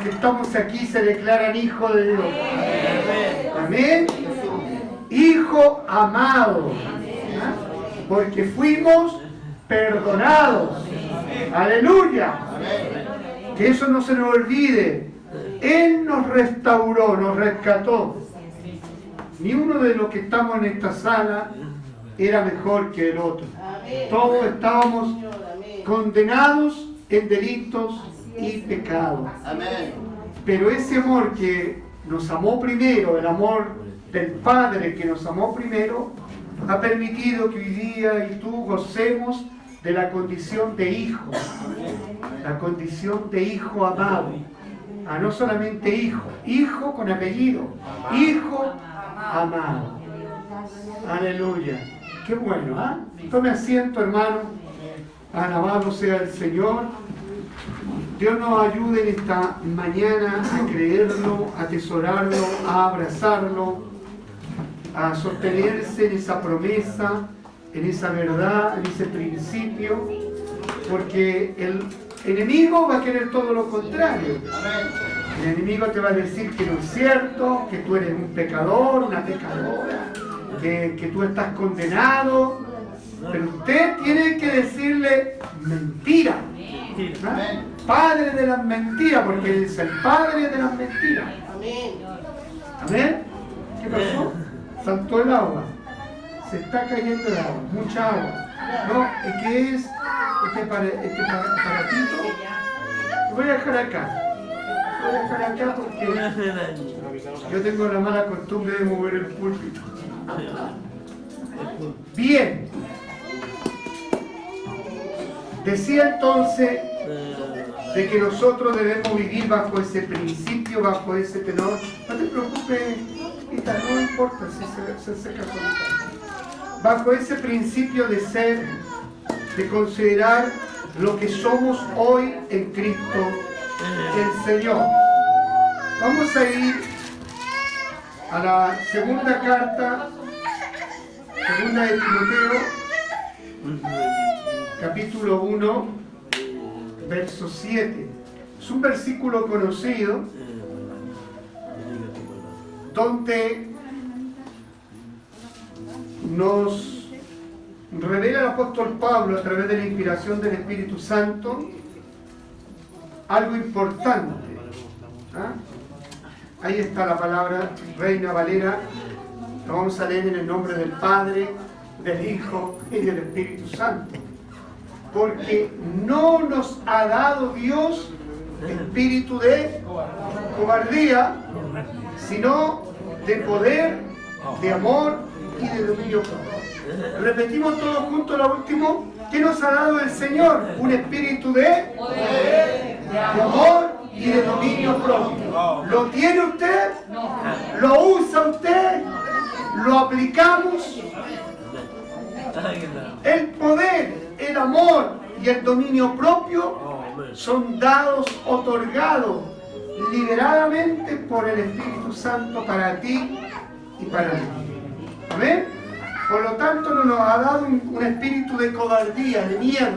que estamos aquí se declaran hijos de Dios. Amén. Hijo amado. ¿Ah? Porque fuimos perdonados. Aleluya. Que eso no se nos olvide. Él nos restauró, nos rescató. Ni uno de los que estamos en esta sala era mejor que el otro. Todos estábamos condenados en delitos y pecados. Pero ese amor que nos amó primero, el amor del Padre que nos amó primero, ha permitido que hoy día y tú gocemos de la condición de hijo. La condición de hijo amado. No solamente hijo, hijo con apellido, hijo amado. Aleluya. Qué bueno, ¿ah? Tome asiento, hermano. Alabado sea el Señor. Dios nos ayude en esta mañana a creerlo, a atesorarlo, a abrazarlo, a sostenerse en esa promesa, en esa verdad, en ese principio, porque el enemigo va a querer todo lo contrario. El enemigo te va a decir que no es cierto, que tú eres un pecador, una pecadora, que tú estás condenado, pero usted tiene que decirle mentira. ¿Ah? Padre de las mentiras, porque Él es el padre de las mentiras. Amén. ¿Qué pasó? Saltó el agua. Se está cayendo el agua, mucha agua. No, es que es este aparatito. Lo voy a dejar acá. Lo voy a dejar acá porque yo tengo la mala costumbre de mover el púlpito. Bien. Decía entonces de que nosotros debemos vivir bajo ese principio, bajo ese tenor. No te preocupes, Ita, no importa si se seca solita. Bajo ese principio de ser, de considerar lo que somos hoy en Cristo, el Señor. Vamos a ir a la segunda carta, segunda de Timoteo, capítulo 1, verso 7. Es un versículo conocido donde nos revela el apóstol Pablo a través de la inspiración del Espíritu Santo algo importante. ¿Ah? Ahí está la palabra Reina Valera. Lo vamos a leer en el nombre del Padre, del Hijo y del Espíritu Santo. Porque no nos ha dado Dios espíritu de cobardía, sino de poder, de amor y de dominio propio. Repetimos todos juntos lo último. ¿Qué nos ha dado el Señor? Un espíritu de poder, de amor y de dominio propio. ¿Lo tiene usted? ¿Lo usa usted? ¿Lo aplicamos? El poder, el amor y el dominio propio son dados, otorgados liberadamente por el Espíritu Santo para ti y para mí. ¿Amén? Por lo tanto no nos ha dado un espíritu de cobardía, de miedo.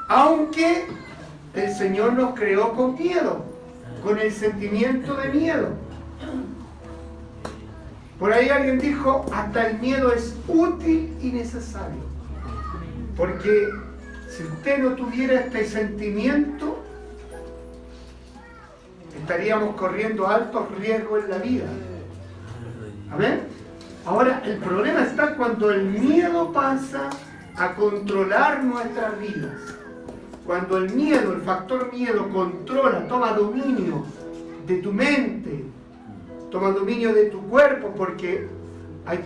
Aunque el Señor nos creó con miedo, con el sentimiento de miedo. Por ahí alguien dijo, hasta el miedo es útil y necesario. Porque si usted no tuviera este sentimiento, estaríamos corriendo altos riesgos en la vida. ¿Amén? Ahora, el problema está cuando el miedo pasa a controlar nuestras vidas. Cuando el miedo, el factor miedo, controla, toma dominio de tu mente, toma dominio de tu cuerpo, porque hay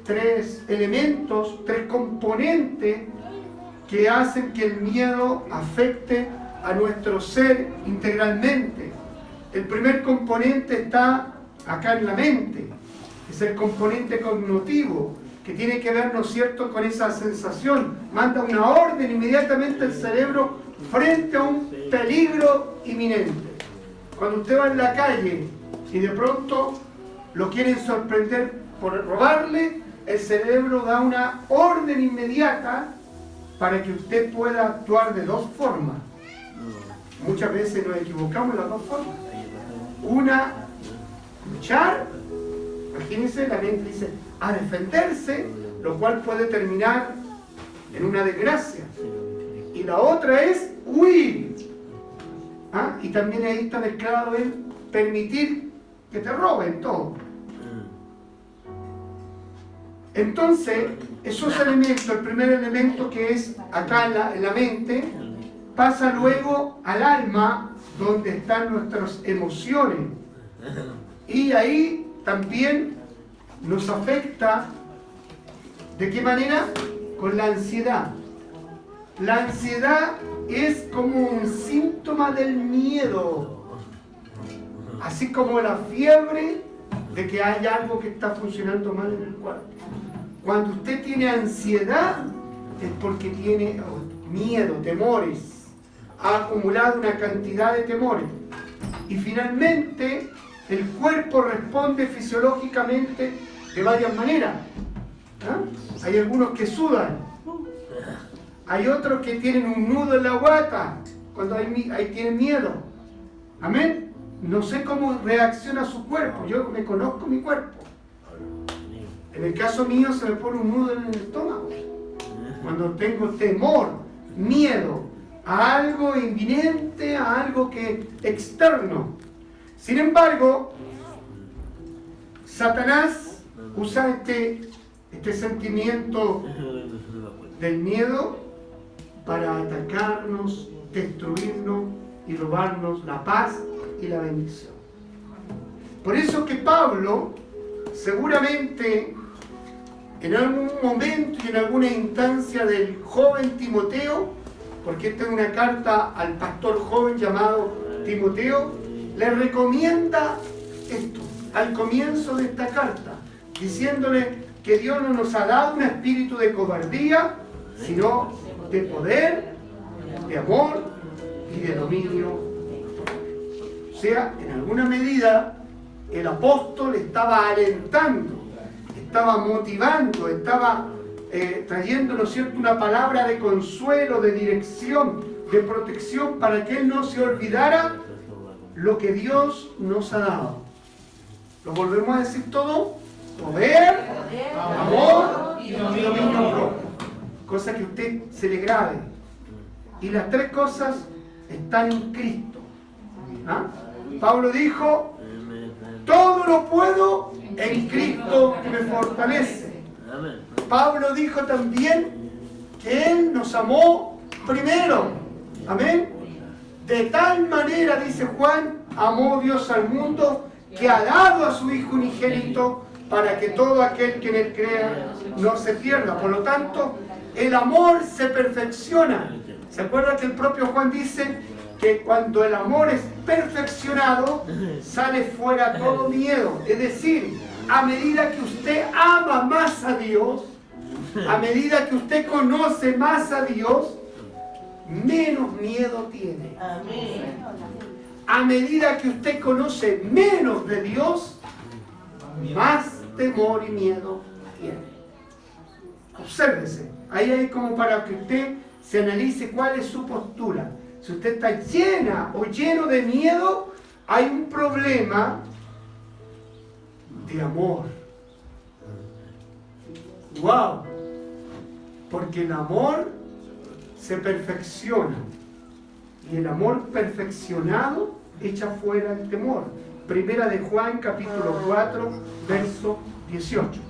tres elementos, tres componentes que hacen que el miedo afecte a nuestro ser integralmente. El primer componente está acá en la mente, es el componente cognitivo, que tiene que ver, ¿no es cierto?, con esa sensación. Manda una orden inmediatamente al cerebro frente a un peligro inminente. Cuando usted va en la calle y de pronto lo quieren sorprender por robarle, el cerebro da una orden inmediata para que usted pueda actuar de dos formas. Muchas veces nos equivocamos en las dos formas. Una, luchar, imagínense, la mente dice, a defenderse, lo cual puede terminar en una desgracia. Y la otra es huir. ¿Ah? Y también ahí está mezclado el permitir que te roben todo. Entonces, esos elementos, el primer elemento que es acá en la mente, pasa luego al alma, donde están nuestras emociones. Y ahí también nos afecta, ¿de qué manera? Con la ansiedad. La ansiedad es como un síntoma del miedo, así como la fiebre de que hay algo que está funcionando mal en el cuerpo. Cuando usted tiene ansiedad es porque tiene miedo, temores, ha acumulado una cantidad de temores y finalmente el cuerpo responde fisiológicamente de varias maneras. ¿Ah? Hay algunos que sudan, hay otros que tienen un nudo en la guata cuando ahí tienen miedo. Amén. No sé cómo reacciona su cuerpo, yo me conozco mi cuerpo. En el caso mío se me pone un nudo en el estómago cuando tengo temor, miedo a algo inminente, a algo externo. Sin embargo, Satanás usa este sentimiento del miedo para atacarnos, destruirnos y robarnos la paz y la bendición. Por eso que Pablo, seguramente en algún momento y en alguna instancia del joven Timoteo, porque esta es una carta al pastor joven llamado Timoteo, le recomienda esto al comienzo de esta carta, diciéndole que Dios no nos ha dado un espíritu de cobardía, sino de poder, de amor y de dominio. O sea, en alguna medida el apóstol estaba alentando, estaba motivando, estaba trayendo, ¿no es cierto?, una palabra de consuelo, de dirección, de protección, para que él no se olvidara lo que Dios nos ha dado. ¿Lo volvemos a decir todo? Poder, amor y dominio propio. Cosa que a usted se le grabe. Y las tres cosas están en Cristo. ¿Ah? Pablo dijo, todo lo puedo en Cristo que me fortalece. Pablo dijo también que Él nos amó primero. Amén. De tal manera, dice Juan, amó Dios al mundo que ha dado a su Hijo unigénito para que todo aquel que en Él crea no se pierda. Por lo tanto, el amor se perfecciona. ¿Se acuerda que el propio Juan dice que cuando el amor es perfeccionado, sale fuera todo miedo? Es decir, a medida que usted ama más a Dios, a medida que usted conoce más a Dios, menos miedo tiene. A medida que usted conoce menos de Dios, más temor y miedo tiene. Obsérvese. Ahí hay como para que usted se analice cuál es su postura. Si usted está llena o lleno de miedo, hay un problema de amor. ¡Wow! Porque el amor se perfecciona. Y el amor perfeccionado echa fuera el temor. Primera de Juan, capítulo 4, verso 18.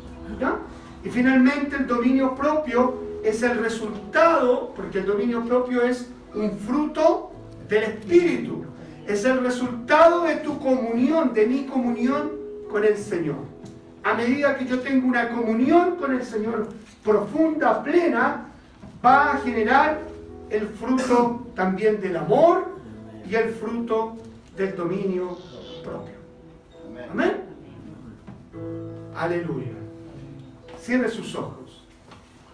¿Ya? Y finalmente el dominio propio es el resultado, porque el dominio propio es un fruto del Espíritu. Es el resultado de tu comunión, de mi comunión con el Señor. A medida que yo tengo una comunión con el Señor profunda, plena, va a generar el fruto también del amor y el fruto del dominio propio. Amén. Aleluya. Cierre sus ojos.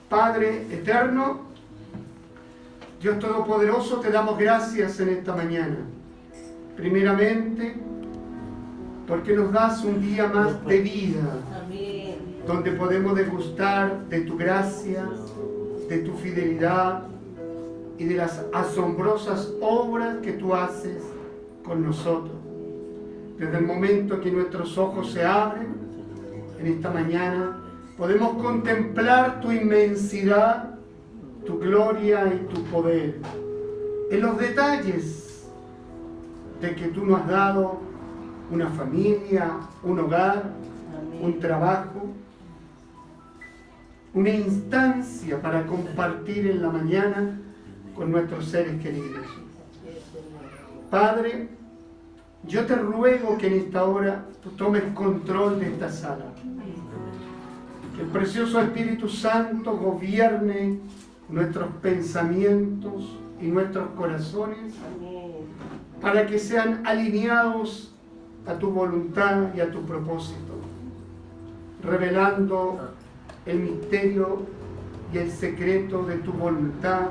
Padre eterno, Dios Todopoderoso, te damos gracias en esta mañana. Primeramente, porque nos das un día más de vida, donde podemos degustar de tu gracia, de tu fidelidad, y de las asombrosas obras que tú haces con nosotros. Desde el momento que nuestros ojos se abren, en esta mañana, podemos contemplar tu inmensidad, tu gloria y tu poder. En los detalles de que tú nos has dado una familia, un hogar, un trabajo, una instancia para compartir en la mañana con nuestros seres queridos. Padre, yo te ruego que en esta hora tú tomes control de esta sala. Que el precioso Espíritu Santo gobierne nuestros pensamientos y nuestros corazones para que sean alineados a tu voluntad y a tu propósito, revelando el misterio y el secreto de tu voluntad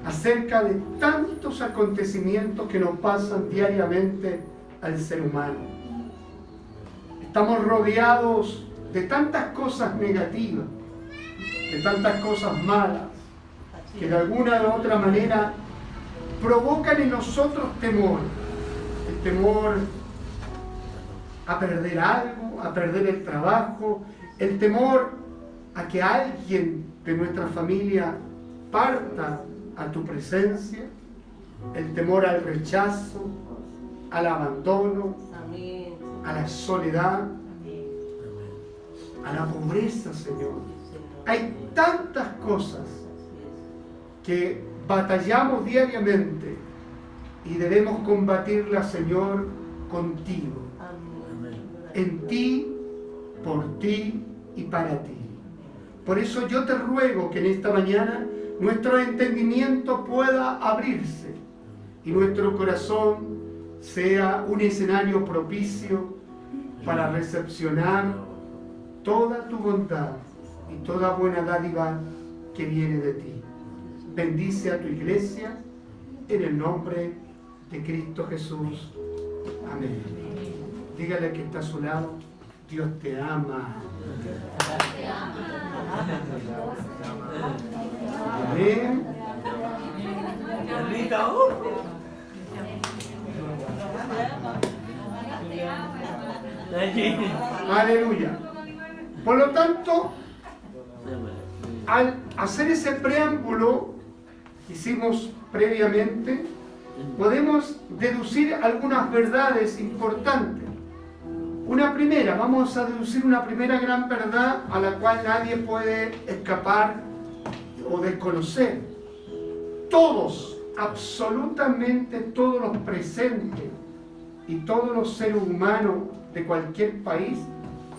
acerca de tantos acontecimientos que nos pasan diariamente al ser humano. Estamos rodeados de tantas cosas negativas, de tantas cosas malas, que de alguna u otra manera provocan en nosotros temor. El temor a perder algo, a perder el trabajo, el temor a que alguien de nuestra familia parta a tu presencia, el temor al rechazo, al abandono, a la soledad, a la pobreza, Señor. Hay tantas cosas que batallamos diariamente y debemos combatirlas, Señor, contigo. En ti, por ti y para ti. Por eso yo te ruego que en esta mañana nuestro entendimiento pueda abrirse y nuestro corazón sea un escenario propicio para recepcionar toda tu bondad y toda buena dádiva que viene de ti. Bendice a tu iglesia en el nombre de Cristo Jesús. Amén. Dígale que está a su lado: Dios te ama. Amén. Aleluya. Por lo tanto, al hacer ese preámbulo que hicimos previamente, podemos deducir algunas verdades importantes. Vamos a deducir una primera gran verdad a la cual nadie puede escapar o desconocer. Todos, absolutamente todos los presentes y todos los seres humanos de cualquier país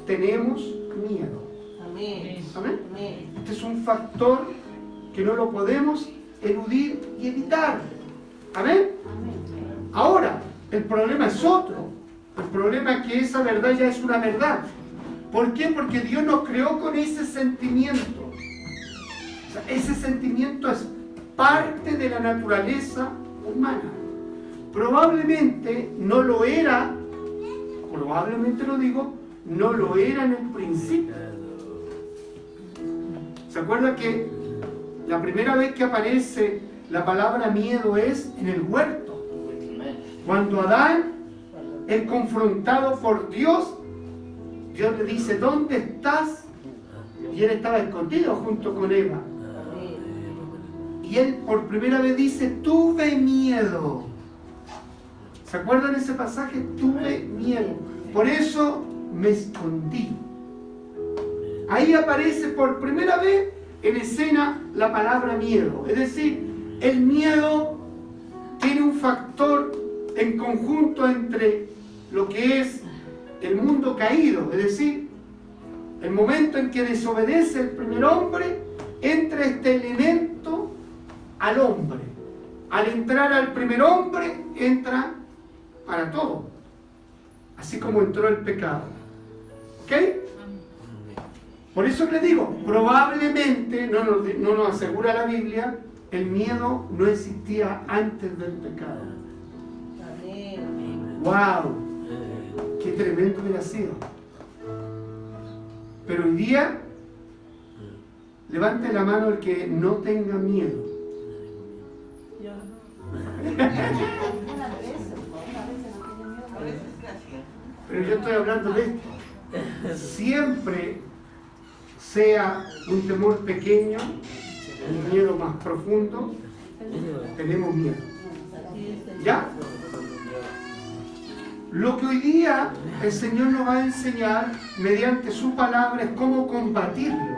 tenemos miedo. Amén. ¿Amén? Este es un factor que no lo podemos eludir y evitar. ¿Amén? Ahora, el problema es otro. El problema es que esa verdad ya es una verdad. ¿Por qué? Porque Dios nos creó con ese sentimiento. O sea, ese sentimiento es parte de la naturaleza humana. Probablemente no lo era, probablemente lo digo, no lo era en el principio. ¿Se acuerda que la primera vez que aparece la palabra miedo es en el huerto? Cuando Adán es confrontado por Dios, Dios le dice: ¿dónde estás? Y él estaba escondido junto con Eva. Y él por primera vez dice: tuve miedo. ¿Se acuerdan ese pasaje? Tuve miedo. Por eso me escondí. Ahí aparece por primera vez en escena la palabra miedo. Es decir, el miedo tiene un factor en conjunto entre lo que es el mundo caído, es decir, el momento en que desobedece el primer hombre, entra este elemento al hombre. Al entrar al primer hombre, entra para todo, así como entró el pecado. ¿Ok? Por eso les digo, probablemente, no nos asegura la Biblia, el miedo no existía antes del pecado. ¡Wow! ¡Qué tremendo hubiera sido! Pero hoy día, levante la mano el que no tenga miedo. Pero yo estoy hablando de esto. Siempre sea un temor pequeño, un miedo más profundo, tenemos miedo. ¿Ya? Lo que hoy día el Señor nos va a enseñar mediante su palabra es cómo combatirlo.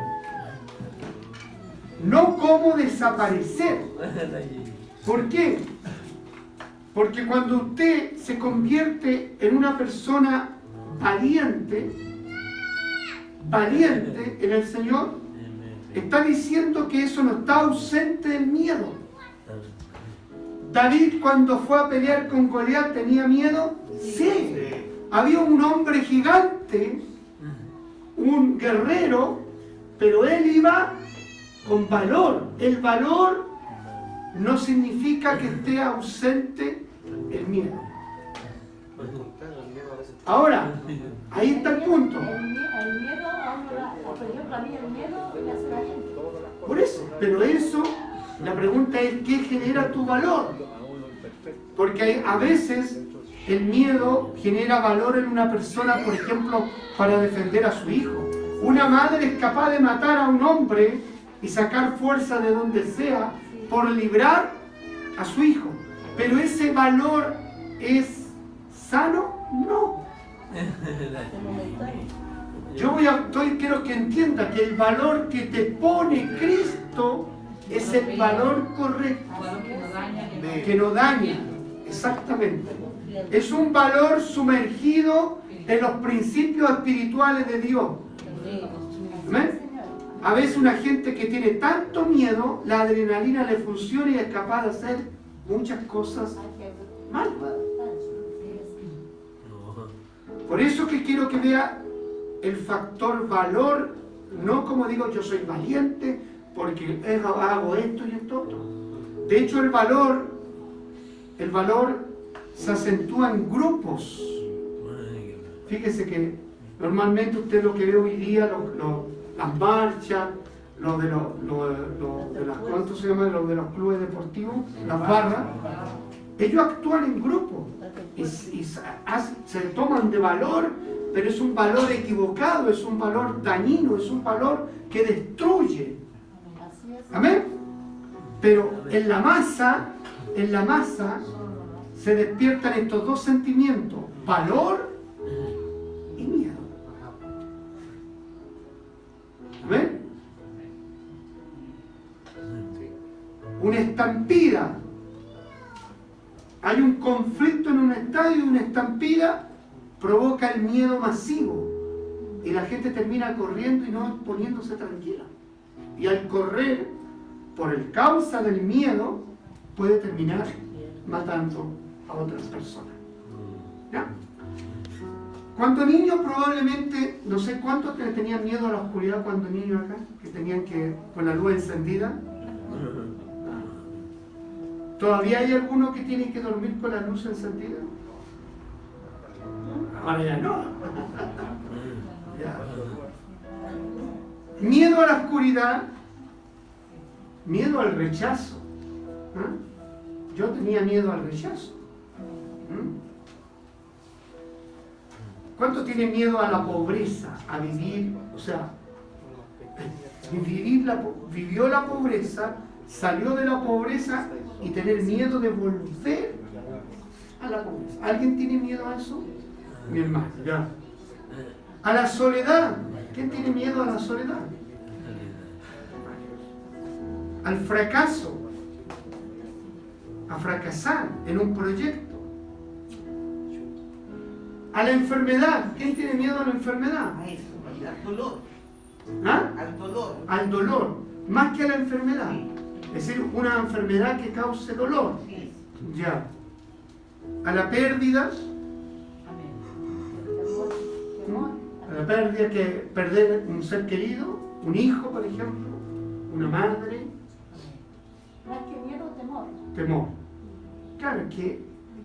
No cómo desaparecer. ¿Por qué? Porque cuando usted se convierte en una persona valiente en el Señor, está diciendo que eso no está ausente del miedo. David, cuando fue a pelear con Goliat, ¿tenía miedo? Sí. Había un hombre gigante, un guerrero, pero él iba con valor. El valor no significa que esté ausente el miedo. Ahora, ahí está el punto. El miedo, por ejemplo, a mí el miedo me hace valiente. Por eso, pero eso, la pregunta es, ¿qué genera tu valor? Porque a veces el miedo genera valor en una persona, por ejemplo, para defender a su hijo. Una madre es capaz de matar a un hombre y sacar fuerza de donde sea por librar a su hijo. Pero ese valor es sano, no. Quiero que entienda que el valor que te pone Cristo es el valor correcto, que no daña, exactamente. Es un valor sumergido en los principios espirituales de Dios. ¿Amén? A veces una gente que tiene tanto miedo, la adrenalina le funciona y es capaz de hacer muchas cosas mal. Por eso que quiero que vea el factor valor, no como digo yo soy valiente porque hago esto y esto otro. De hecho el valor se acentúa en grupos. Fíjese que normalmente usted lo que ve hoy día, las marchas, lo de las, ¿cuánto se llama? Lo de los clubes deportivos, las barras, ellos actúan en grupo y se toman de valor, pero es un valor equivocado, es un valor dañino, es un valor que destruye. Amén. Pero en la masa se despiertan estos dos sentimientos, valor y miedo. ¿Amén? Una estampida. Hay un conflicto en un estadio y una estampida provoca el miedo masivo. Y la gente termina corriendo y no poniéndose tranquila. Y al correr, por el causa del miedo, puede terminar matando a otras personas. ¿Ya? Cuando niños probablemente, no sé cuántos tenían miedo a la oscuridad cuando niños acá, que tenían que con la luz encendida. ¿Todavía hay alguno que tiene que dormir con la luz encendida? Ahora ya no. Ya. Miedo a la oscuridad, miedo al rechazo. ¿Ah? Yo tenía miedo al rechazo. ¿Cuánto tiene miedo a la pobreza? A vivir, o sea, vivió la pobreza, salió de la pobreza y tener miedo de volver a la pobreza. ¿Alguien tiene miedo a eso? Mi hermano, ya. A la soledad. ¿Quién tiene miedo a la soledad? Al fracaso. A fracasar en un proyecto. A la enfermedad. ¿Quién tiene miedo a la enfermedad? Al dolor. ¿Ah? Al dolor. Al dolor. Más que a la enfermedad. Es decir, una enfermedad que cause dolor. Ya. A la pérdida. A la pérdida, que perder un ser querido, un hijo, por ejemplo, una madre. Más que miedo, temor. Temor. Claro, que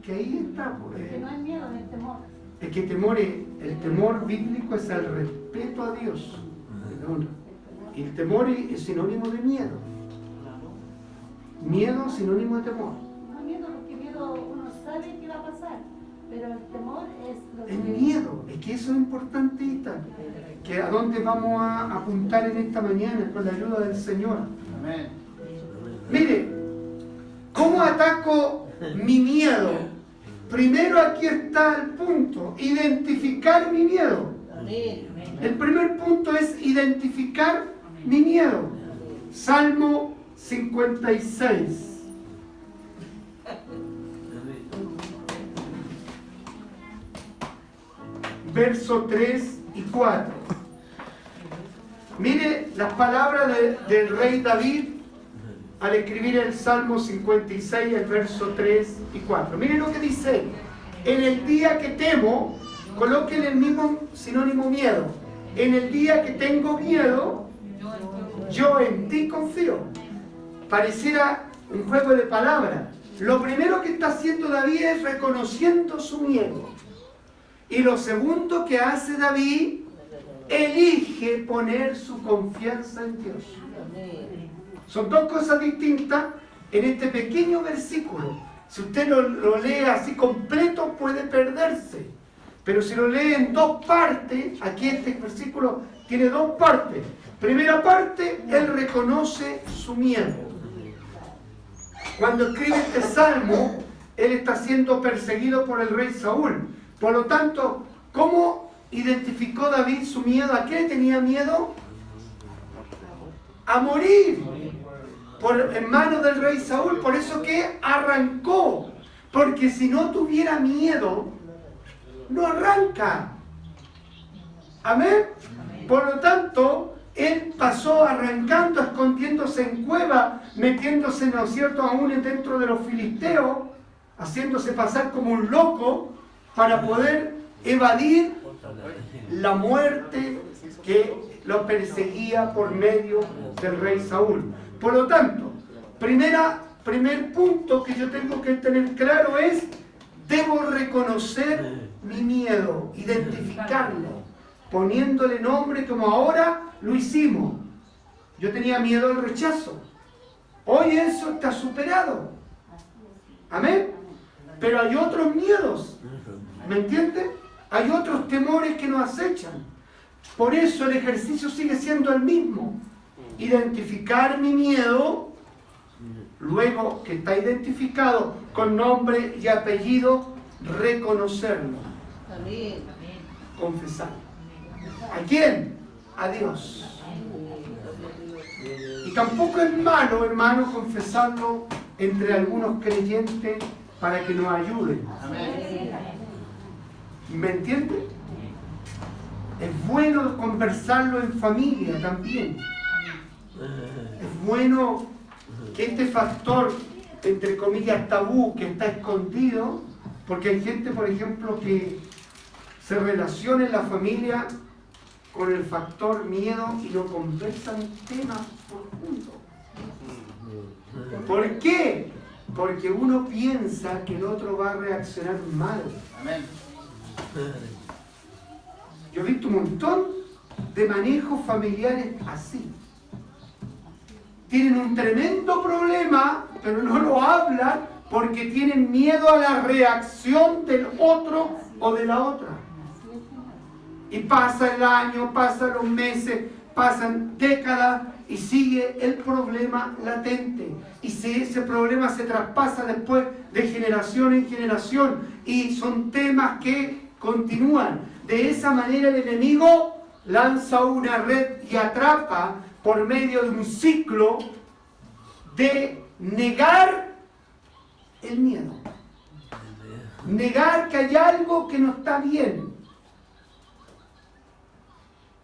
ahí está. Que no es miedo, es temor. Es que el temor bíblico es el respeto a Dios. Y el temor es sinónimo de miedo. Miedo sinónimo de temor. No miedo, porque miedo lugar. Pero el temor es lo que... El miedo, es que eso es importante, que a dónde vamos a apuntar en esta mañana con la ayuda del Señor. Amén. Mire, ¿cómo ataco mi miedo? Primero aquí está el punto, identificar mi miedo. El primer punto es identificar mi miedo. Salmo 56. Verso 3 y 4. Mire las palabras del rey David al escribir el Salmo 56, el verso 3 y 4. Mire lo que dice: en el día que temo, coloquen el mismo sinónimo miedo. En el día que tengo miedo, yo en ti confío. Pareciera un juego de palabras. Lo primero que está haciendo David es reconociendo su miedo. Y lo segundo que hace David, elige poner su confianza en Dios. Son dos cosas distintas en este pequeño versículo. Si usted lo lee así completo puede perderse. Pero si lo lee en dos partes, aquí este versículo tiene dos partes. Primera parte, él reconoce su miedo. Cuando escribe este salmo, él está siendo perseguido por el rey Saúl. Por lo tanto, ¿cómo identificó David su miedo? ¿A qué tenía miedo? A morir en manos del rey Saúl. Por eso que arrancó. Porque si no tuviera miedo, no arranca. Amén. Por lo tanto, él pasó arrancando, escondiéndose en cueva, metiéndose, ¿no es cierto?, aún dentro de los filisteos, haciéndose pasar como un loco para poder evadir la muerte que lo perseguía por medio del rey Saúl. Por lo tanto, primer punto que yo tengo que tener claro es: debo reconocer mi miedo, identificarlo, poniéndole nombre como ahora lo hicimos. Yo tenía miedo al rechazo. Hoy eso está superado. Amén. Pero hay otros miedos. ¿Me entiende? Hay otros temores que nos acechan. Por eso el ejercicio sigue siendo el mismo. Identificar mi miedo, luego que está identificado con nombre y apellido, reconocerlo. Confesarlo. ¿A quién? A Dios. Y tampoco es malo, hermano, confesarlo entre algunos creyentes para que nos ayuden. ¿Me entiende? Es bueno conversarlo en familia también. Es bueno que este factor, entre comillas, tabú, que está escondido, porque hay gente, por ejemplo, que se relaciona en la familia con el factor miedo y no conversan temas profundos. ¿Por qué? Porque uno piensa que el otro va a reaccionar mal. Amén. Yo he visto un montón de manejos familiares así. Tienen un tremendo problema, pero no lo hablan porque tienen miedo a la reacción del otro o de la otra. Y pasa el año, pasan los meses, pasan décadas y sigue el problema latente. Y si ese problema se traspasa después de generación en generación y son temas que continúan. De esa manera el enemigo lanza una red y atrapa por medio de un ciclo de negar el miedo. Negar que hay algo que no está bien.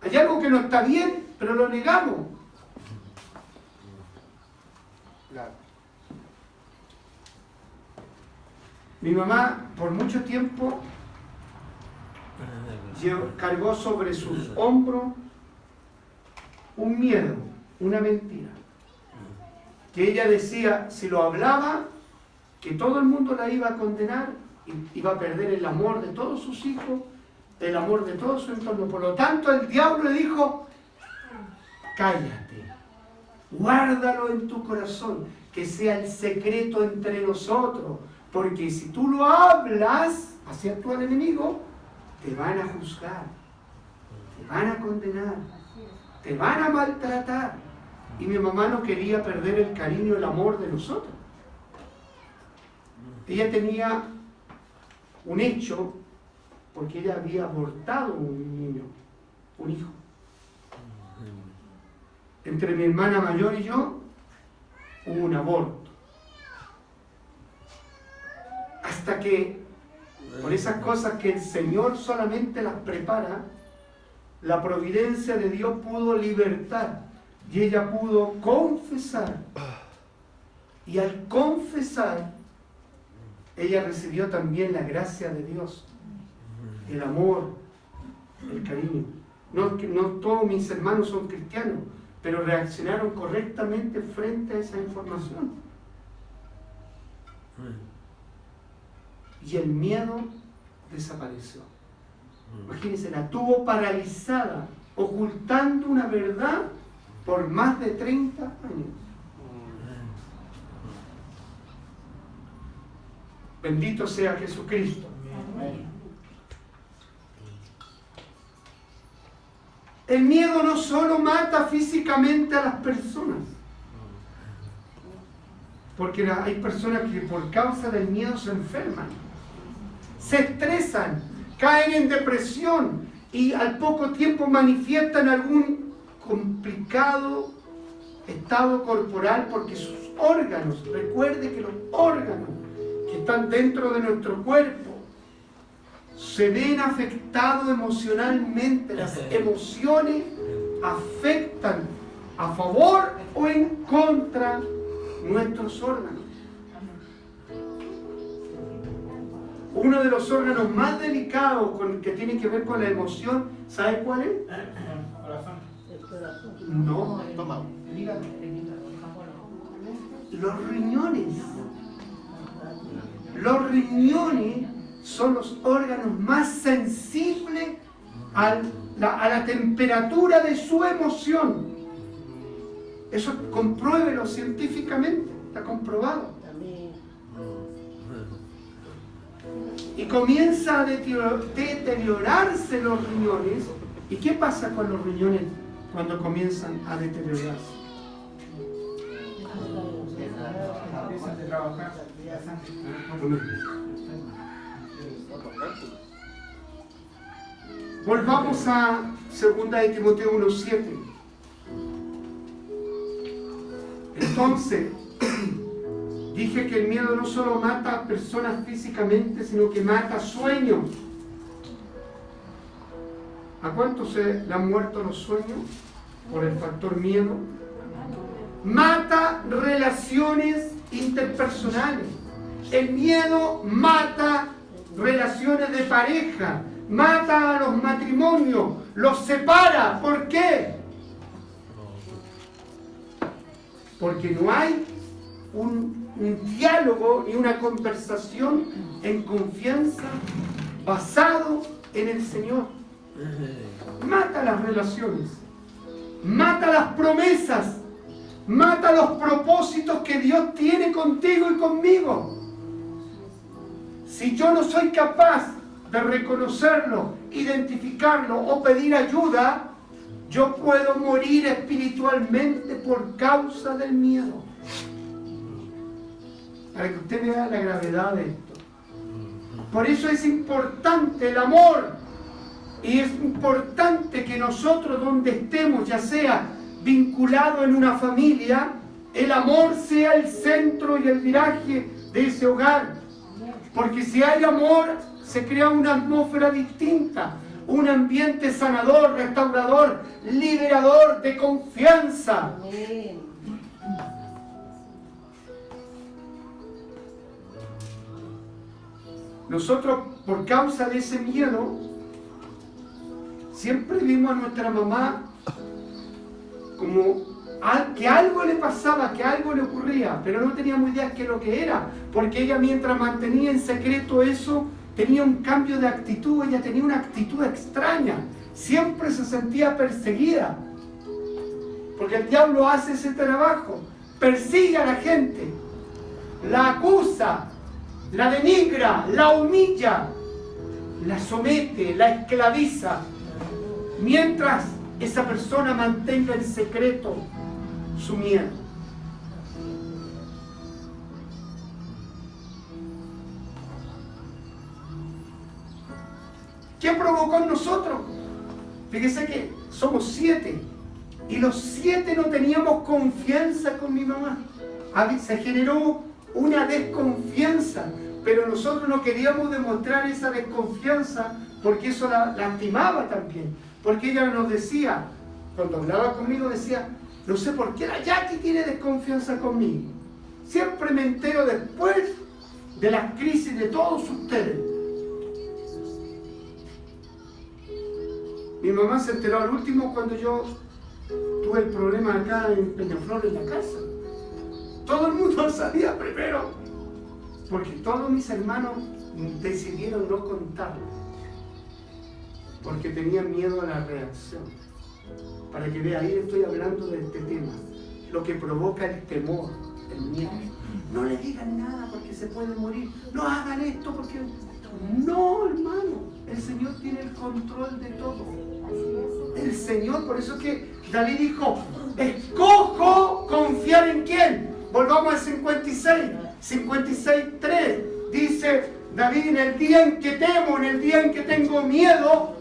Hay algo que no está bien, pero lo negamos. Mi mamá por mucho tiempo cargó sobre sus hombros un miedo, una mentira. Que ella decía, si lo hablaba, que todo el mundo la iba a condenar, y iba a perder el amor de todos sus hijos, el amor de todo su entorno. Por lo tanto, el diablo le dijo, cállate, guárdalo en tu corazón, que sea el secreto entre nosotros, Porque si tú lo hablas, así actúa el enemigo, te van a juzgar, te van a condenar, te van a maltratar. Y mi mamá no quería perder el cariño y el amor de nosotros. Ella tenía un hecho, porque ella había abortado un niño, un hijo. Entre mi hermana mayor y yo hubo un aborto. Hasta que, por esas cosas que el Señor solamente las prepara, la providencia de Dios pudo libertar y ella pudo confesar. Y al confesar, ella recibió también la gracia de Dios, el amor, el cariño. No todos mis hermanos son cristianos, pero reaccionaron correctamente frente a esa información. Y el miedo desapareció. Imagínense, la tuvo paralizada, ocultando una verdad por más de 30 años. Bendito sea Jesucristo. El miedo no solo mata físicamente a las personas, porque hay personas que por causa del miedo se enferman, se estresan, caen en depresión y al poco tiempo manifiestan algún complicado estado corporal porque sus órganos, recuerde que los órganos que están dentro de nuestro cuerpo se ven afectados emocionalmente. Las emociones afectan a favor o en contra nuestros órganos. Uno de los órganos más delicados que tiene que ver con la emoción, ¿sabe cuál es? No, los riñones. Los riñones son los órganos más sensibles a la temperatura de su emoción. Eso compruébelo científicamente, está comprobado. Y comienza a deteriorarse los riñones. ¿Y qué pasa con los riñones cuando comienzan a deteriorarse? Empiezan a trabajar. Volvamos a 2 de Timoteo 1:7. Entonces, dije que el miedo no solo mata a personas físicamente, sino que mata sueños. ¿A cuántos se le han muerto los sueños por el factor miedo? Mata relaciones interpersonales. El miedo mata relaciones de pareja, mata a los matrimonios, los separa. ¿Por qué? Porque no hay un diálogo y una conversación en confianza basado en el Señor. Mata las relaciones, mata las promesas, mata los propósitos que Dios tiene contigo y conmigo. Si yo no soy capaz de reconocerlo, identificarlo o pedir ayuda, yo puedo morir espiritualmente por causa del miedo. Para que usted vea la gravedad de esto. Por eso es importante el amor. Y es importante que nosotros donde estemos, ya sea vinculado en una familia, el amor sea el centro y el viraje de ese hogar. Porque si hay amor, se crea una atmósfera distinta, un ambiente sanador, restaurador, liberador, de confianza. Nosotros, por causa de ese miedo, siempre vimos a nuestra mamá como que algo le pasaba, que algo le ocurría, pero no teníamos idea qué es lo que era, porque ella, mientras mantenía en secreto eso, tenía un cambio de actitud. Ella tenía una actitud extraña, siempre se sentía perseguida, porque el diablo hace ese trabajo, persigue a la gente, la acusa, la denigra, la humilla, la somete, la esclaviza, mientras esa persona mantenga en secreto su miedo. ¿Qué provocó en nosotros? Fíjese que somos 7 y los 7 no teníamos confianza con mi mamá. Se generó una desconfianza, pero nosotros no queríamos demostrar esa desconfianza porque eso la lastimaba también. Porque ella nos decía, cuando hablaba conmigo decía, no sé por qué la Jackie tiene desconfianza conmigo. Siempre me entero después de las crisis de todos ustedes. Mi mamá se enteró al último cuando yo tuve el problema acá en Peñaflor en la casa. Todo el mundo lo sabía primero, porque todos mis hermanos decidieron no contarlo, porque tenían miedo a la reacción. Para que vea, ahí estoy hablando de este tema, lo que provoca el temor, el miedo. No le digan nada porque se puede morir, no hagan esto porque... No, hermano, el Señor tiene el control de todo. El Señor, por eso que David dijo, escojo confiar en quién. Volvamos al 56:3. Dice David, en el día en que temo, en el día en que tengo miedo,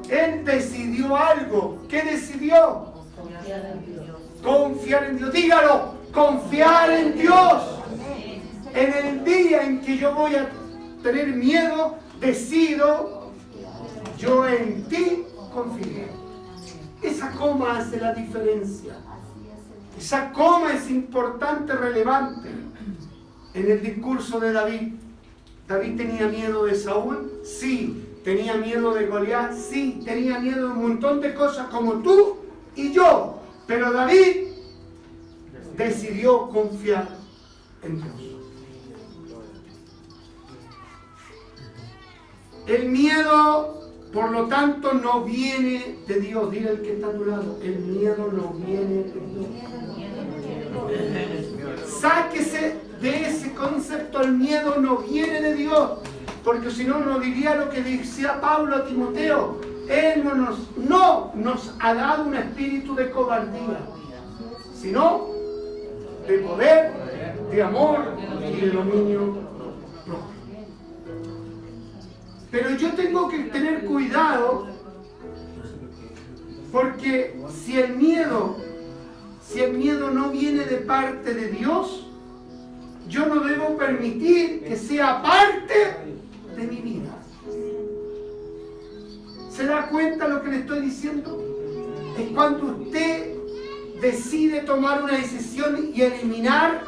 él decidió algo. ¿Qué decidió? Confiar en Dios. Confiar en Dios. Dígalo, confiar en Dios. En el día en que yo voy a tener miedo, decido, yo en ti confío. Esa coma hace la diferencia. Esa coma es importante, relevante. En el discurso de David, ¿David tenía miedo de Saúl? Sí. ¿Tenía miedo de Goliat? Sí. Tenía miedo de un montón de cosas como tú y yo. Pero David decidió confiar en Dios. El miedo, por lo tanto, no viene de Dios. Dile al que está a tu lado, el miedo no viene de Dios. Sáquese de ese concepto, el miedo no viene de Dios. Porque si no, no diría lo que decía Pablo a Timoteo. Él no nos ha dado un espíritu de cobardía, sino de poder, de amor y de dominio propio. Pero yo tengo que tener cuidado, porque si el miedo no viene de parte de Dios, yo no debo permitir que sea parte de mi vida. ¿Se da cuenta lo que le estoy diciendo? Es cuando usted decide tomar una decisión y eliminar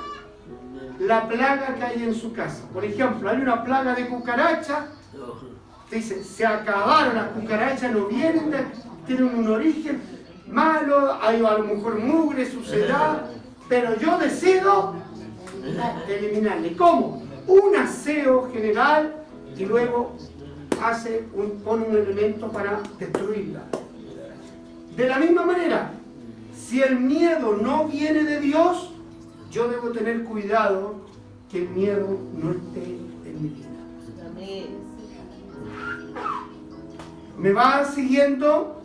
la plaga que hay en su casa. Por ejemplo, hay una plaga de cucarachas. Usted dice, se acabaron las cucarachas, no vienen, tienen un origen malo, hay a lo mejor mugre, suciedad, pero yo decido eliminarle. ¿Cómo? Un aseo general y luego pone un elemento para destruirla. De la misma manera, si el miedo no viene de Dios, yo debo tener cuidado que el miedo no esté en mi vida. ¿Me va siguiendo?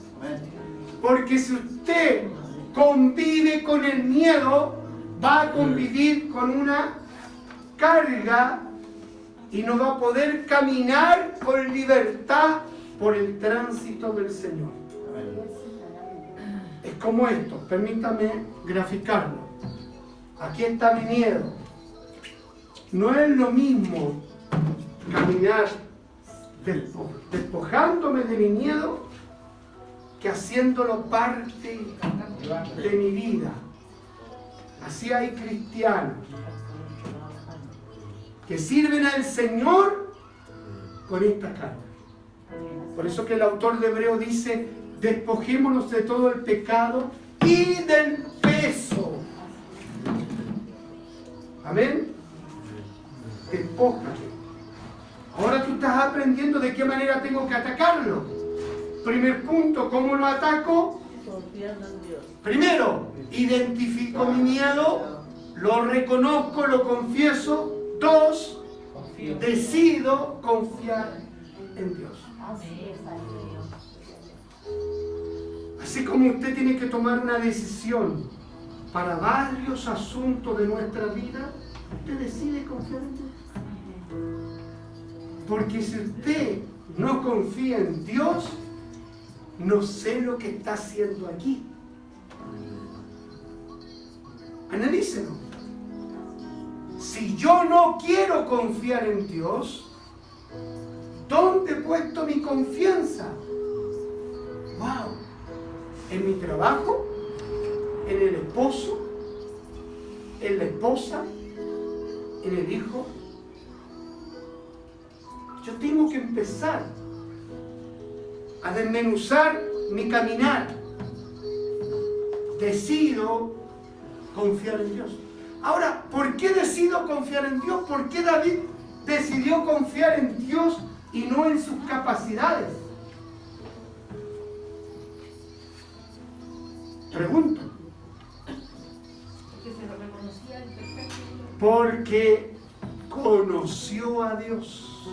Porque si usted convive con el miedo, va a convivir con una carga y no va a poder caminar con libertad por el tránsito del Señor. Es como esto, permítame graficarlo. Aquí está mi miedo. No es lo mismo caminar despojándome de mi miedo que haciéndolo parte de mi vida. Así hay cristianos que sirven al Señor con esta carga. Por eso que el autor de Hebreos dice, despojémonos de todo el pecado y del peso. Amén. Despójate. Ahora tú estás aprendiendo de qué manera tengo que atacarlo. Primer punto, ¿cómo lo ataco? Confiando en Dios. Primero, identifico mi miedo. lo reconozco, lo confieso. 2, decido confiar en Dios. Así como usted tiene que tomar una decisión para varios asuntos de nuestra vida, usted decide confiar en Dios. Porque si usted no confía en Dios, no sé lo que está haciendo aquí. Analícelo. Si yo no quiero confiar en Dios, ¿dónde he puesto mi confianza? ¡Wow! ¿En mi trabajo? ¿En el esposo? ¿En la esposa? ¿En el hijo? Yo tengo que empezar a desmenuzar mi caminar. Decido confiar en Dios. Ahora, ¿por qué decido confiar en Dios? ¿Por qué David decidió confiar en Dios y no en sus capacidades? Pregunto. Porque conoció a Dios.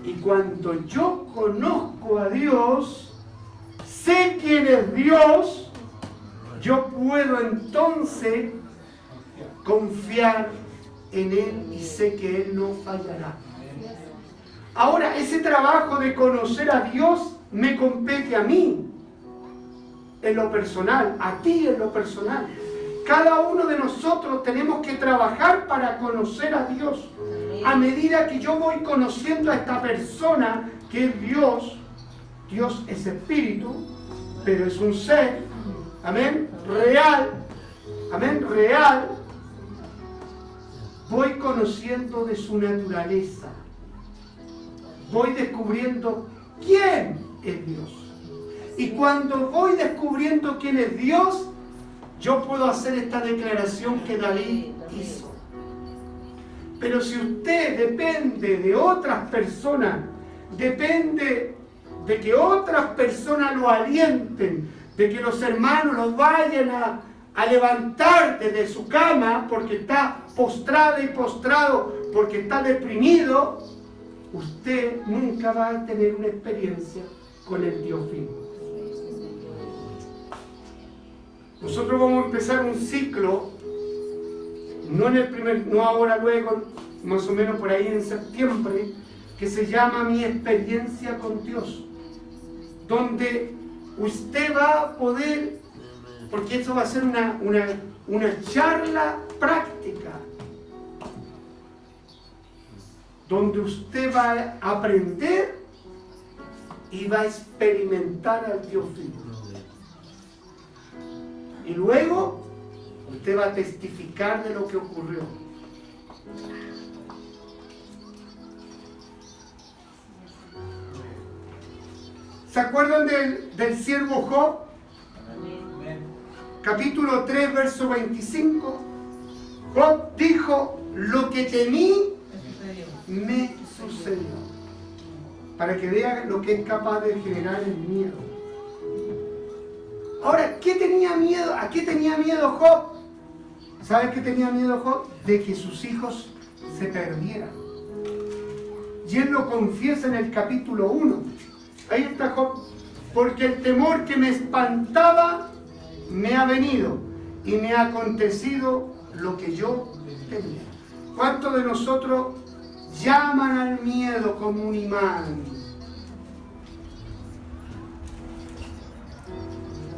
Y cuando yo conozco a Dios, sé quién es Dios, yo puedo entonces confiar en Él y sé que Él no fallará. Ahora, ese trabajo de conocer a Dios me compete a mí, en lo personal, a ti en lo personal. Cada uno de nosotros tenemos que trabajar para conocer a Dios. A medida que yo voy conociendo a esta persona que es Dios, Dios es espíritu, pero es un ser, amén, real, voy conociendo de su naturaleza, voy descubriendo quién es Dios. Y cuando voy descubriendo quién es Dios, yo puedo hacer esta declaración que David hizo. Pero si usted depende de otras personas, depende de que otras personas lo alienten, de que los hermanos lo vayan a levantar desde su cama porque está postrada y postrado, porque está deprimido, usted nunca va a tener una experiencia con el Dios vivo. Nosotros vamos a empezar un ciclo, no ahora, luego, más o menos por ahí en septiembre, que se llama Mi Experiencia con Dios, donde usted va a poder, porque eso va a ser una charla práctica, donde usted va a aprender y va a experimentar al Dios vivo. Y luego usted va a testificar de lo que ocurrió. ¿Se acuerdan del siervo Job? Capítulo 3, verso 25. Job dijo, lo que temí me sucedió. Para que vean lo que es capaz de generar el miedo. Ahora, ¿qué tenía miedo? ¿A qué tenía miedo Job? ¿Sabes qué tenía miedo Job? De que sus hijos se perdieran. Y él lo confiesa en el capítulo 1. Ahí está Job. Porque el temor que me espantaba me ha venido y me ha acontecido lo que yo temía. ¿Cuántos de nosotros llaman al miedo como un imán?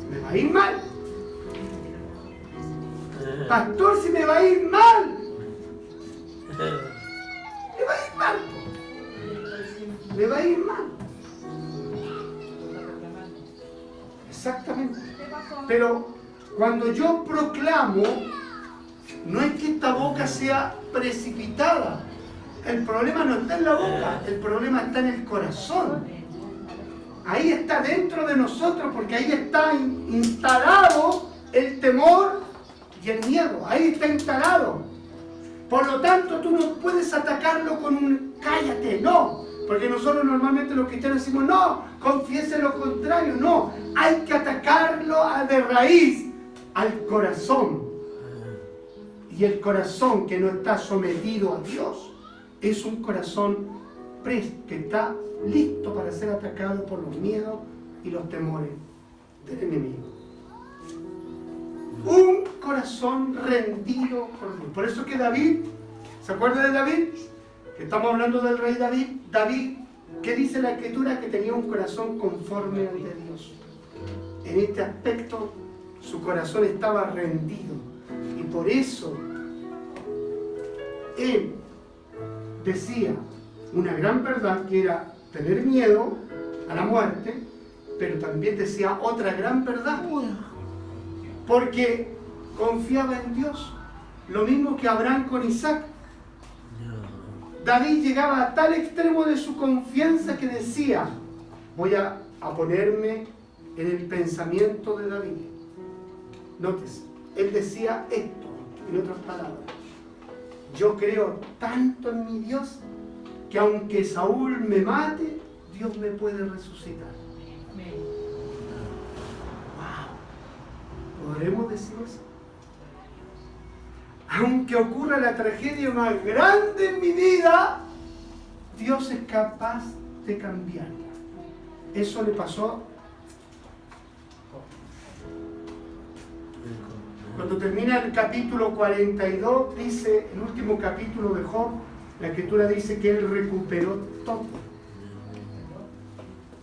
¿Me va a ir mal? Pastor, si me va a ir mal. Me va a ir mal. Me va a ir mal. Exactamente. Pero cuando yo proclamo, no es que esta boca sea precipitada. El problema no está en la boca, el problema está en el corazón. Ahí está dentro de nosotros, porque ahí está instalado el temor y el miedo. Ahí está instalado. Por lo tanto, tú no puedes atacarlo con un cállate, no. Porque nosotros normalmente los cristianos decimos, no, confiese lo contrario. No, hay que atacarlo de raíz, al corazón. Y el corazón que no está sometido a Dios es un corazón que está listo para ser atacado por los miedos y los temores del enemigo. Un corazón rendido por Dios. Por eso que David, ¿se acuerda de David? Que estamos hablando del rey David. David, ¿qué dice la Escritura? Que tenía un corazón conforme al de Dios. En este aspecto, su corazón estaba rendido. Y por eso, él decía una gran verdad, que era tener miedo a la muerte, pero también decía otra gran verdad, porque confiaba en Dios, lo mismo que Abraham con Isaac. David llegaba a tal extremo de su confianza que decía, voy a ponerme en el pensamiento de David. Nótese, él decía esto, en otras palabras, yo creo tanto en mi Dios que aunque Saúl me mate, Dios me puede resucitar. Wow. ¿Podremos decir eso? Aunque ocurra la tragedia más grande en mi vida, Dios es capaz de cambiarla. Eso le pasó cuando termina el capítulo 42, dice, el último capítulo de Job, la Escritura dice que él recuperó todo.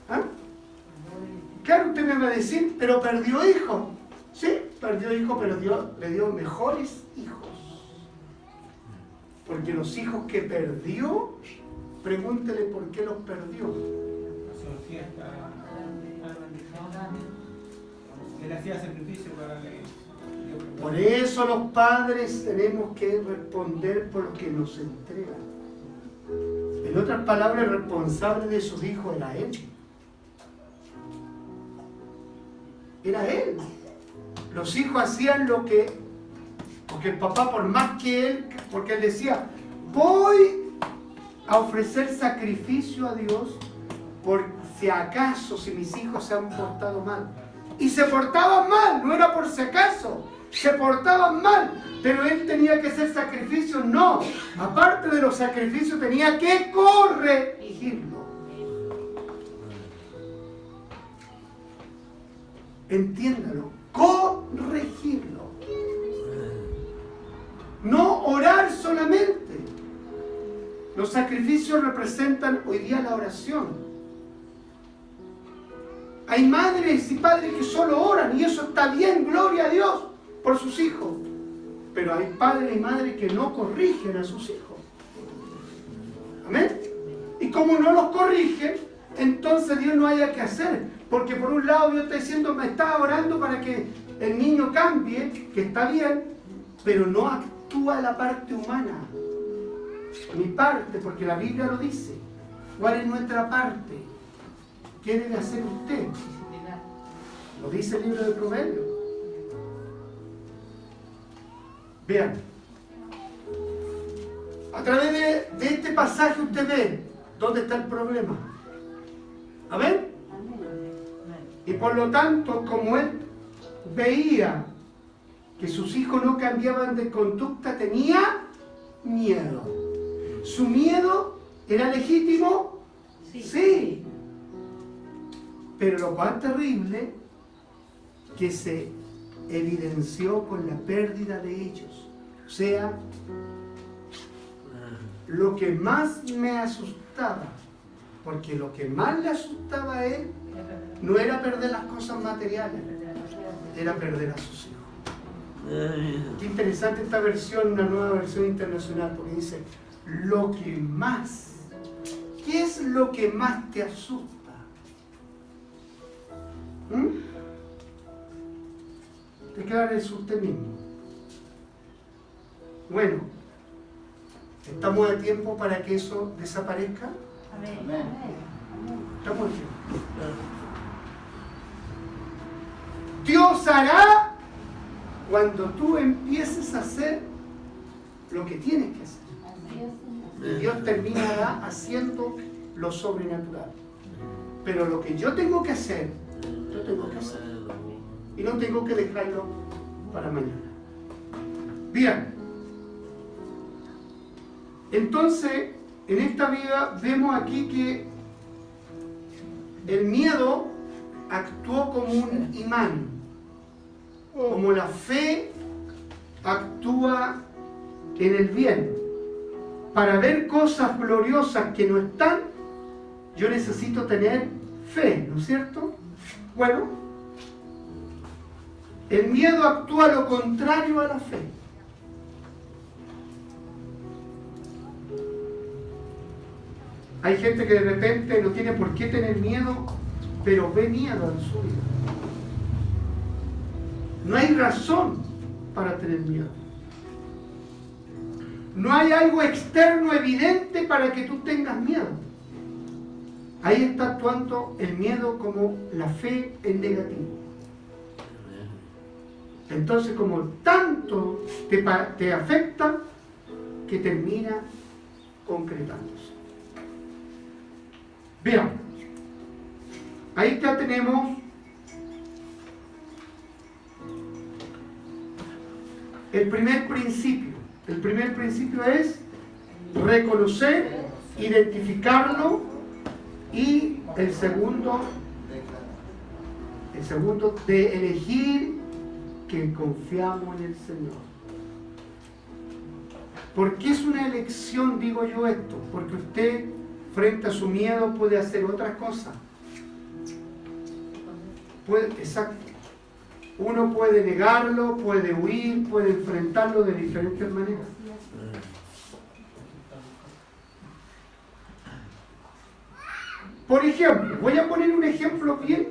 ¿Ah? Claro, usted me va a decir, pero perdió hijos. Sí, perdió hijos, pero Dios le dio mejores hijos. Porque los hijos que perdió, pregúntele por qué los perdió. Él hacía sacrificio para que... Por eso los padres tenemos que responder por lo que nos entregan. En otras palabras, el responsable de sus hijos era él. Era él. Los hijos hacían porque el papá, por más que él, porque él decía, voy a ofrecer sacrificio a Dios por si acaso, si mis hijos se han portado mal. Y se portaban mal, no era por si acaso, se portaban mal, pero él tenía que hacer sacrificios, no. Aparte de los sacrificios tenía que corregirlo. Entiéndalo, corregirlo. No orar solamente. Los sacrificios representan hoy día la oración. Hay madres y padres que solo oran y eso está bien, gloria a Dios por sus hijos. Pero hay padres y madres que no corrigen a sus hijos. Amén. Y como no los corrigen, entonces Dios no haya que hacer. Porque por un lado Dios está diciendo, me está orando para que el niño cambie, que está bien, pero no actúa la parte humana. Mi parte, porque la Biblia lo dice. ¿Cuál es nuestra parte? ¿Qué debe hacer usted? Lo dice el libro de Proverbios. Vean. A través de este pasaje usted ve dónde está el problema. ¿Amén? Y por lo tanto, como él veía que sus hijos no cambiaban de conducta, tenía miedo. ¿Su miedo era legítimo? Sí. Pero lo más terrible, que se evidenció con la pérdida de ellos. O sea, lo que más me asustaba, porque lo que más le asustaba a él no era perder las cosas materiales, era perder a sus hijos. Qué interesante esta versión, una nueva versión internacional, porque dice, lo que más, ¿qué es lo que más te asusta? Declárese usted mismo. Bueno, ¿estamos a tiempo para que eso desaparezca? Amén. Estamos a tiempo. Dios hará cuando tú empieces a hacer lo que tienes que hacer. Y Dios terminará haciendo lo sobrenatural. Pero lo que yo tengo que hacer, yo tengo que hacer. Y no tengo que dejarlo para mañana. Bien. Entonces, en esta vida vemos aquí que el miedo actuó como un imán, como la fe actúa en el bien. Para ver cosas gloriosas que no están, yo necesito tener fe, ¿no es cierto? Bueno, el miedo actúa lo contrario a la fe. Hay gente que de repente no tiene por qué tener miedo, pero ve miedo en su vida. No hay razón para tener miedo. No hay algo externo evidente para que tú tengas miedo. Ahí está actuando el miedo como la fe en negativo. Entonces, como tanto te afecta, que termina concretándose. Veamos. Ahí ya tenemos el primer principio. El primer principio es reconocer, identificarlo, y el segundo de elegir que confiamos en el Señor. ¿Por qué es una elección, digo yo esto? Porque usted frente a su miedo puede hacer otras cosas. Exacto. Uno puede negarlo, puede huir, puede enfrentarlo de diferentes maneras. Por ejemplo, voy a poner un ejemplo bien,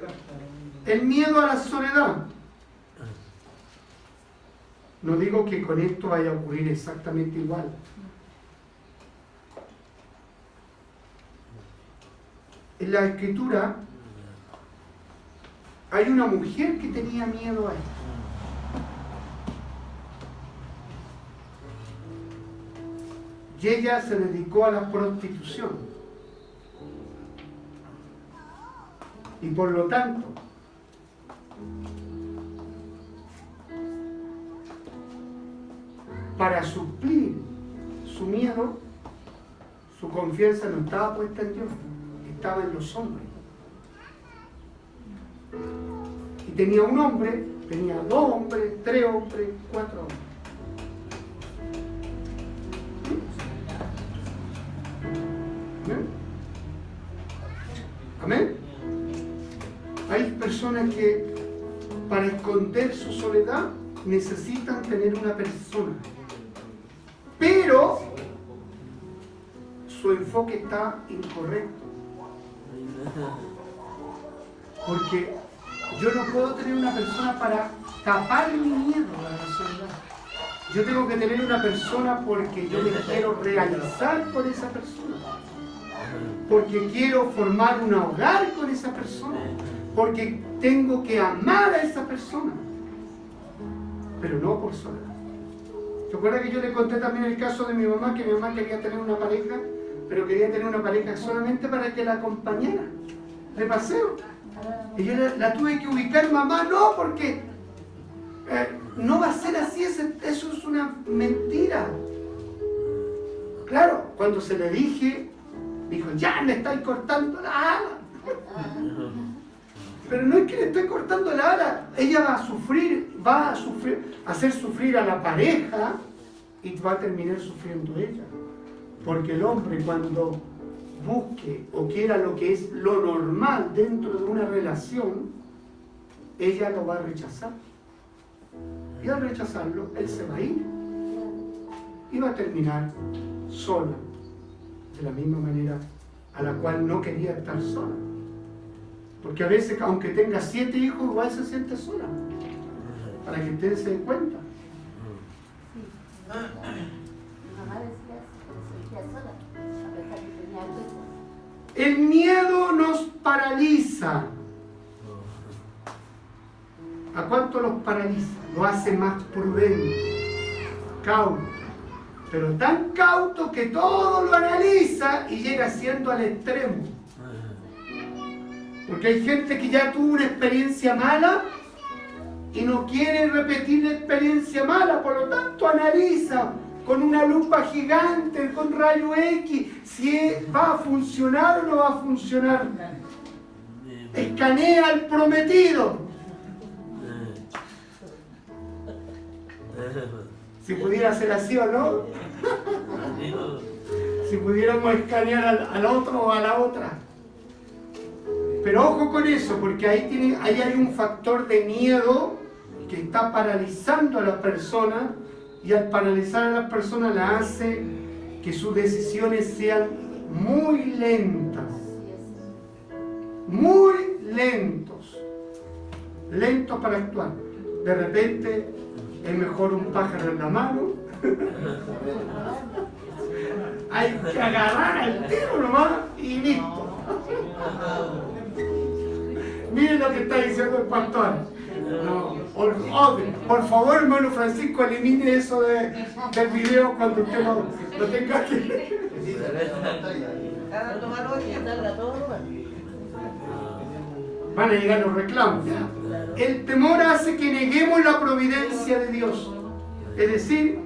el miedo a la soledad. No digo que con esto vaya a ocurrir exactamente igual. En la Escritura hay una mujer que tenía miedo a esto. Y ella se dedicó a la prostitución. Y por lo tanto, para suplir su miedo, su confianza no estaba puesta en Dios, estaba en los hombres. Y tenía un hombre, tenía 2 hombres, 3 hombres, 4 hombres. ¿Amén? Hay personas que para esconder su soledad necesitan tener una persona, pero su enfoque está incorrecto, porque yo no puedo tener una persona para tapar mi miedo a la soledad. Yo tengo que tener una persona porque yo me quiero realizar con esa persona, porque quiero formar un hogar con esa persona, porque tengo que amar a esa persona, pero no por soledad. ¿Se acuerda que yo le conté también el caso de mi mamá, que mi mamá quería tener una pareja, pero quería tener una pareja solamente para que la acompañara de paseo? Y yo la tuve que ubicar, mamá, no, porque no va a ser así, eso es una mentira. Claro, cuando se le dije, dijo, ya me estáis cortando la ala. Pero no es que le estoy cortando la ala, ella va a hacer sufrir a la pareja y va a terminar sufriendo ella. Porque el hombre, cuando busque o quiera lo que es lo normal dentro de una relación, ella lo va a rechazar. Y al rechazarlo, él se va a ir y va a terminar sola, de la misma manera a la cual no quería estar sola. Porque a veces, aunque tenga 7 hijos, igual se siente sola. Para que ustedes se den cuenta. Mi mamá decía que se sentía sola, a pesar que tenía 2 hijos. El miedo nos paraliza. ¿A cuánto los paraliza? Lo hace más prudente, cauto. Pero tan cauto que todo lo analiza y llega siendo al extremo. Porque hay gente que ya tuvo una experiencia mala y no quiere repetir la experiencia mala, por lo tanto analiza con una lupa gigante, con rayo X, si va a funcionar o no va a funcionar. Escanea al prometido. Si pudiera ser así o no. Si pudiéramos escanear al otro o a la otra. Pero ojo con eso, porque ahí hay un factor de miedo que está paralizando a la persona, y al paralizar a la persona la hace que sus decisiones sean muy lentas. Muy lentos. Lentos para actuar. De repente es mejor un pájaro en la mano. Hay que agarrar al tiro nomás y listo. Miren lo que está diciendo el pastor. No, por favor, hermano Francisco, elimine eso del video cuando usted lo tenga que. Van a llegar los reclamos. El temor hace que neguemos la providencia de Dios. Es decir,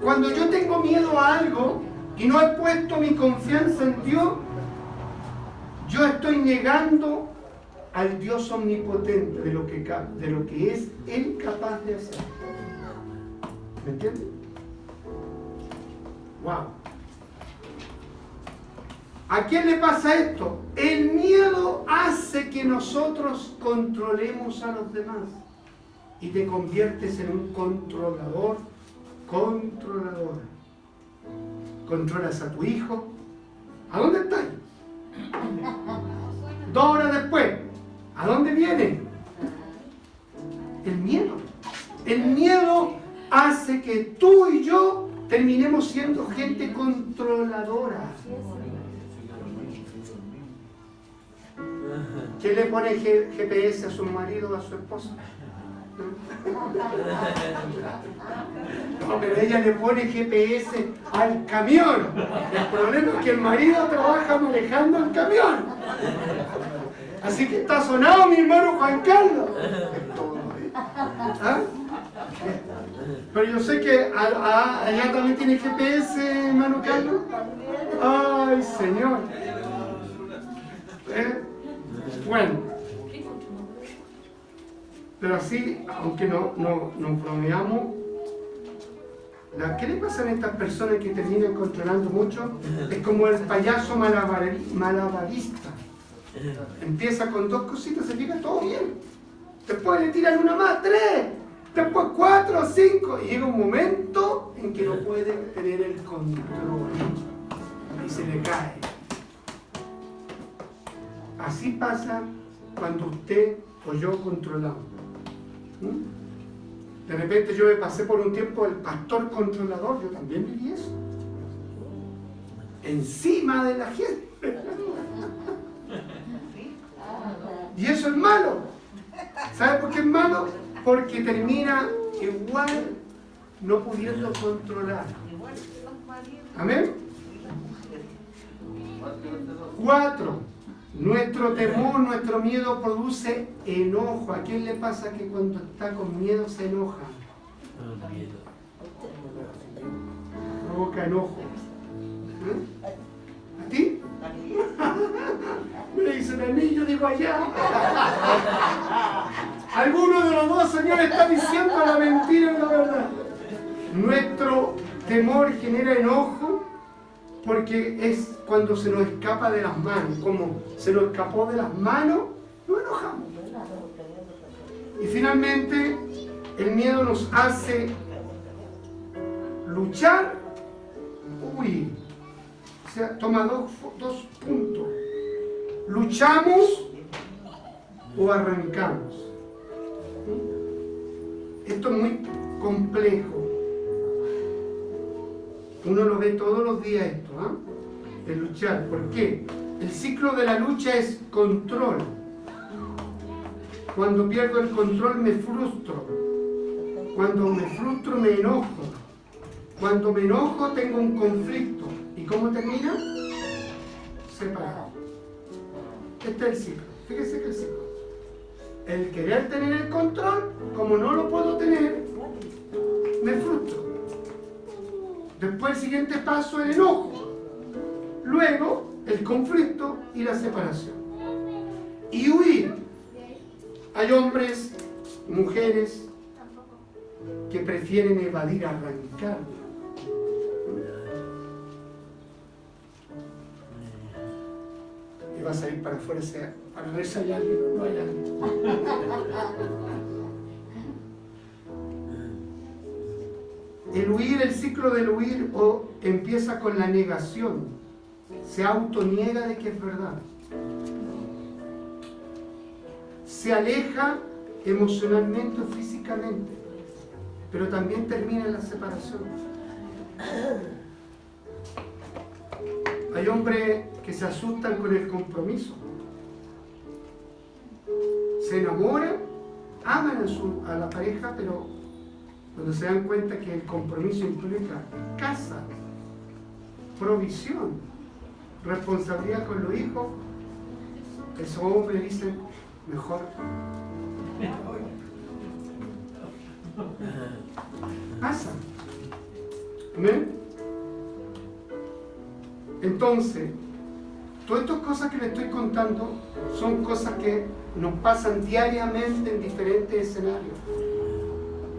cuando yo tengo miedo a algo y no he puesto mi confianza en Dios, yo estoy negando al Dios omnipotente de lo que es Él capaz de hacer. ¿Me entiendes? ¡Wow! ¿A quién le pasa esto? El miedo hace que nosotros controlemos a los demás y te conviertes en un controlador, controladora. Controlas a tu hijo. ¿A dónde estás? 2 horas después. ¿A dónde viene? El miedo. El miedo hace que tú y yo terminemos siendo gente controladora. ¿Quién le pone GPS a su marido o a su esposa? No, pero ella le pone GPS al camión. El problema es que el marido trabaja manejando el camión. Así que está sonado mi hermano Juan Carlos. ¿Ah? Pero yo sé que allá también tiene GPS, hermano Carlos. Ay, Señor. Bueno. Pero así, aunque no bromeamos, ¿qué le pasa a estas personas que terminan controlando mucho? Es como el payaso malabarista. Empieza con 2 cositas, se llega todo bien. Después le tiran una más, 3. Después 4, 5. Y llega un momento en que no puede tener el control. Y se le cae. Así pasa cuando usted o yo controlamos. De repente yo me pasé por un tiempo el pastor controlador, yo también viví eso. Encima de la gente. Y eso es malo. ¿Sabe por qué es malo? Porque termina igual no pudiendo controlar. ¿Amén? 4. Nuestro temor, nuestro miedo produce enojo. ¿A quién le pasa que cuando está con miedo se enoja? Provoca enojo. ¿A ti? Me dicen a mí, yo digo allá. Alguno de los dos, Señor, está diciendo la mentira y la verdad. Nuestro temor genera enojo porque es cuando se nos escapa de las manos. Como se nos escapó de las manos, nos enojamos. Y finalmente, el miedo nos hace luchar, huir. O sea, toma dos puntos. ¿Luchamos o arrancamos? Esto es muy complejo. Uno lo ve todos los días esto, ¿eh? El luchar. ¿Por qué? El ciclo de la lucha es control. Cuando pierdo el control me frustro. Cuando me frustro me enojo. Cuando me enojo tengo un conflicto. ¿Y cómo termina? Separado. Este es el ciclo. Fíjese que el ciclo. El querer tener el control, como no lo puedo tener, me frustro. Después el siguiente paso, el enojo. Luego, el conflicto y la separación. Y huir. Hay hombres, mujeres, que prefieren evadir, arrancar. Y vas a ir para afuera para ver si hay alguien o no hay alguien. El huir, el ciclo del huir empieza con la negación. Se autoniega de que es verdad. Se aleja emocionalmente o físicamente, pero también termina en la separación. Hay hombres que se asustan con el compromiso. Se enamoran, aman a la pareja, pero cuando se dan cuenta que el compromiso implica casa, provisión, responsabilidad con los hijos, esos hombres dicen, mejor pasa. ¿Amén? Entonces, todas estas cosas que les estoy contando son cosas que nos pasan diariamente en diferentes escenarios.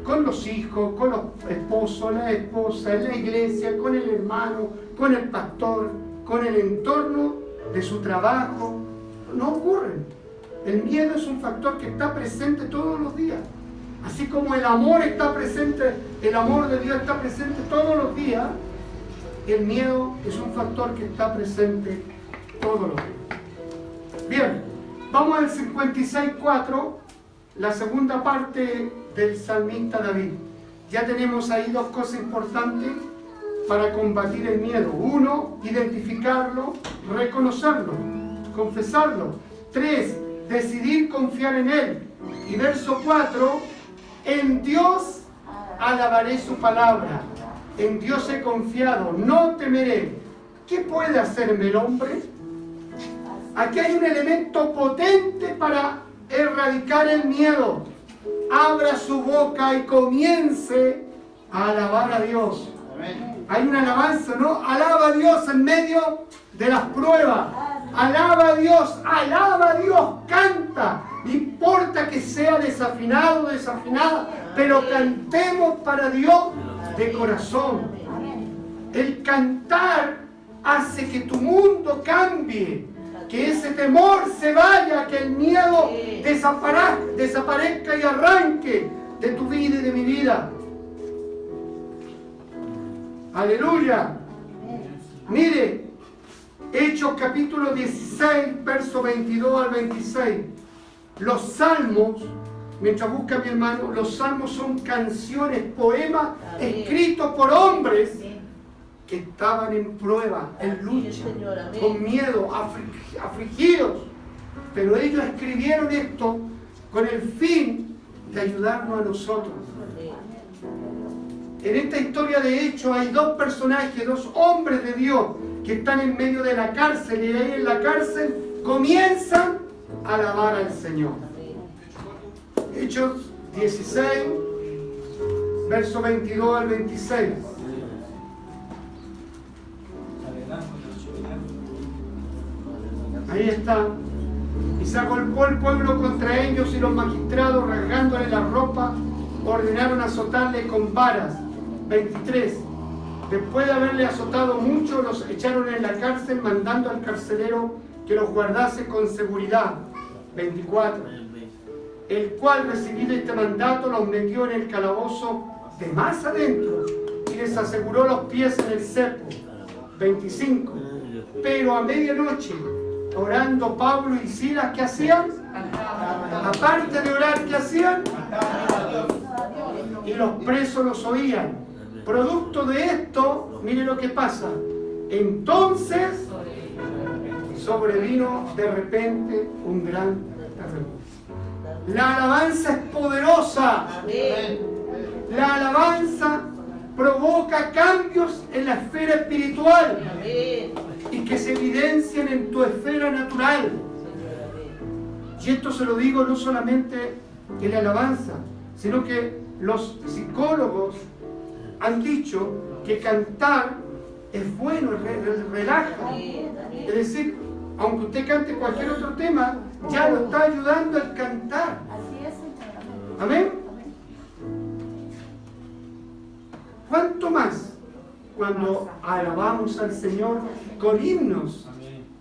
Con los hijos, con los esposos, la esposa, en la iglesia, con el hermano, con el pastor, con el entorno de su trabajo. No ocurren. El miedo es un factor que está presente todos los días. Así como el amor está presente, el amor de Dios está presente todos los días, el miedo es un factor que está presente todos los días. Bien, vamos al 56:4, la segunda parte del salmista David. Ya tenemos ahí dos cosas importantes para combatir el miedo. 1, identificarlo, reconocerlo, confesarlo. 3, decidir confiar en Él. Y verso 4, en Dios alabaré su palabra. En Dios he confiado, no temeré. ¿Qué puede hacerme el hombre? Aquí hay un elemento potente para erradicar el miedo. Abra su boca y comience a alabar a Dios. Hay una alabanza, ¿no? Alaba a Dios en medio de las pruebas. Alaba a Dios, canta. No importa que sea desafinado o desafinada, pero cantemos para Dios de corazón. El cantar hace que tu mundo cambie, que ese temor se vaya, que el miedo desaparezca y arranque de tu vida y de mi vida. Aleluya. Mire, Hechos capítulo 16, verso 22 al 26. Los salmos, mientras busca mi hermano, los salmos son canciones, poemas escritos por hombres que estaban en prueba, en lucha, con miedo, afligidos. Pero ellos escribieron esto con el fin de ayudarnos a nosotros. En esta historia de Hechos hay dos personajes, dos hombres de Dios que están en medio de la cárcel, y ahí en la cárcel comienzan a alabar al Señor. Hechos 16, verso 22 al 26. Ahí está. Y se agolpó el pueblo contra ellos, y los magistrados, rasgándole la ropa, ordenaron azotarle con varas. 23. Después de haberle azotado mucho, los echaron en la cárcel, mandando al carcelero que los guardase con seguridad. 24. El cual, recibido este mandato, los metió en el calabozo de más adentro y les aseguró los pies en el cepo. 25. Pero a medianoche, orando Pablo y Silas, ¿qué hacían? Aparte de orar, ¿qué hacían? Y los presos los oían. Producto de esto, mire lo que pasa. Entonces sobrevino de repente un gran terremoto. La alabanza es poderosa. La alabanza provoca cambios en la esfera espiritual y que se evidencian en tu esfera natural. Y esto se lo digo no solamente en la alabanza, sino que los psicólogos han dicho que cantar es bueno, relaja. Es decir, aunque usted cante cualquier otro tema, ya lo está ayudando al cantar. Así es, Señor. ¿Amén? ¿Cuánto más cuando alabamos al Señor con himnos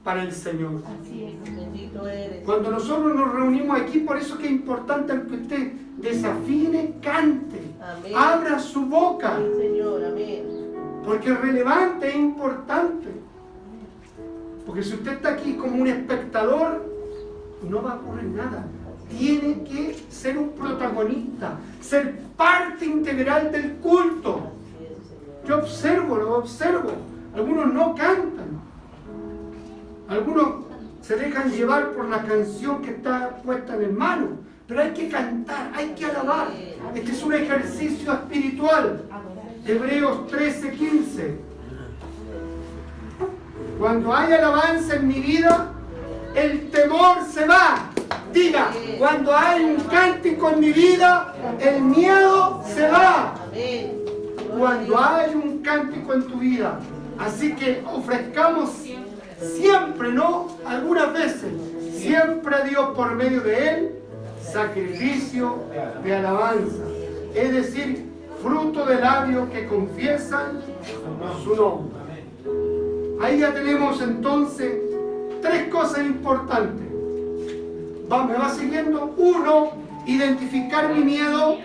para el Señor? Así es. Bendito eres. Cuando nosotros nos reunimos aquí, por eso que es importante que usted desafine, cante, Amén. abra su boca, Amén, Señor, amén. porque es relevante, es importante. Porque si usted está aquí como un espectador, no va a ocurrir nada. Tiene que ser un protagonista, ser parte integral del culto. Así es, Señor. Yo observo, lo observo. Algunos no cantan. Algunos se dejan llevar por la canción que está puesta en el mano. Pero hay que cantar, hay que alabar. Este es un ejercicio espiritual. Hebreos 13:15. Cuando hay alabanza en mi vida, el temor se va. Diga, cuando hay un cántico en mi vida, el miedo se va. Amén. Cuando hay un cántico en tu vida. Así que ofrezcamos siempre, no algunas veces, siempre a Dios por medio de Él, sacrificio de alabanza. Es decir, fruto de labios que confiesan su nombre. Ahí ya tenemos entonces 3 cosas importantes. Me va siguiendo. 1, identificar mi miedo,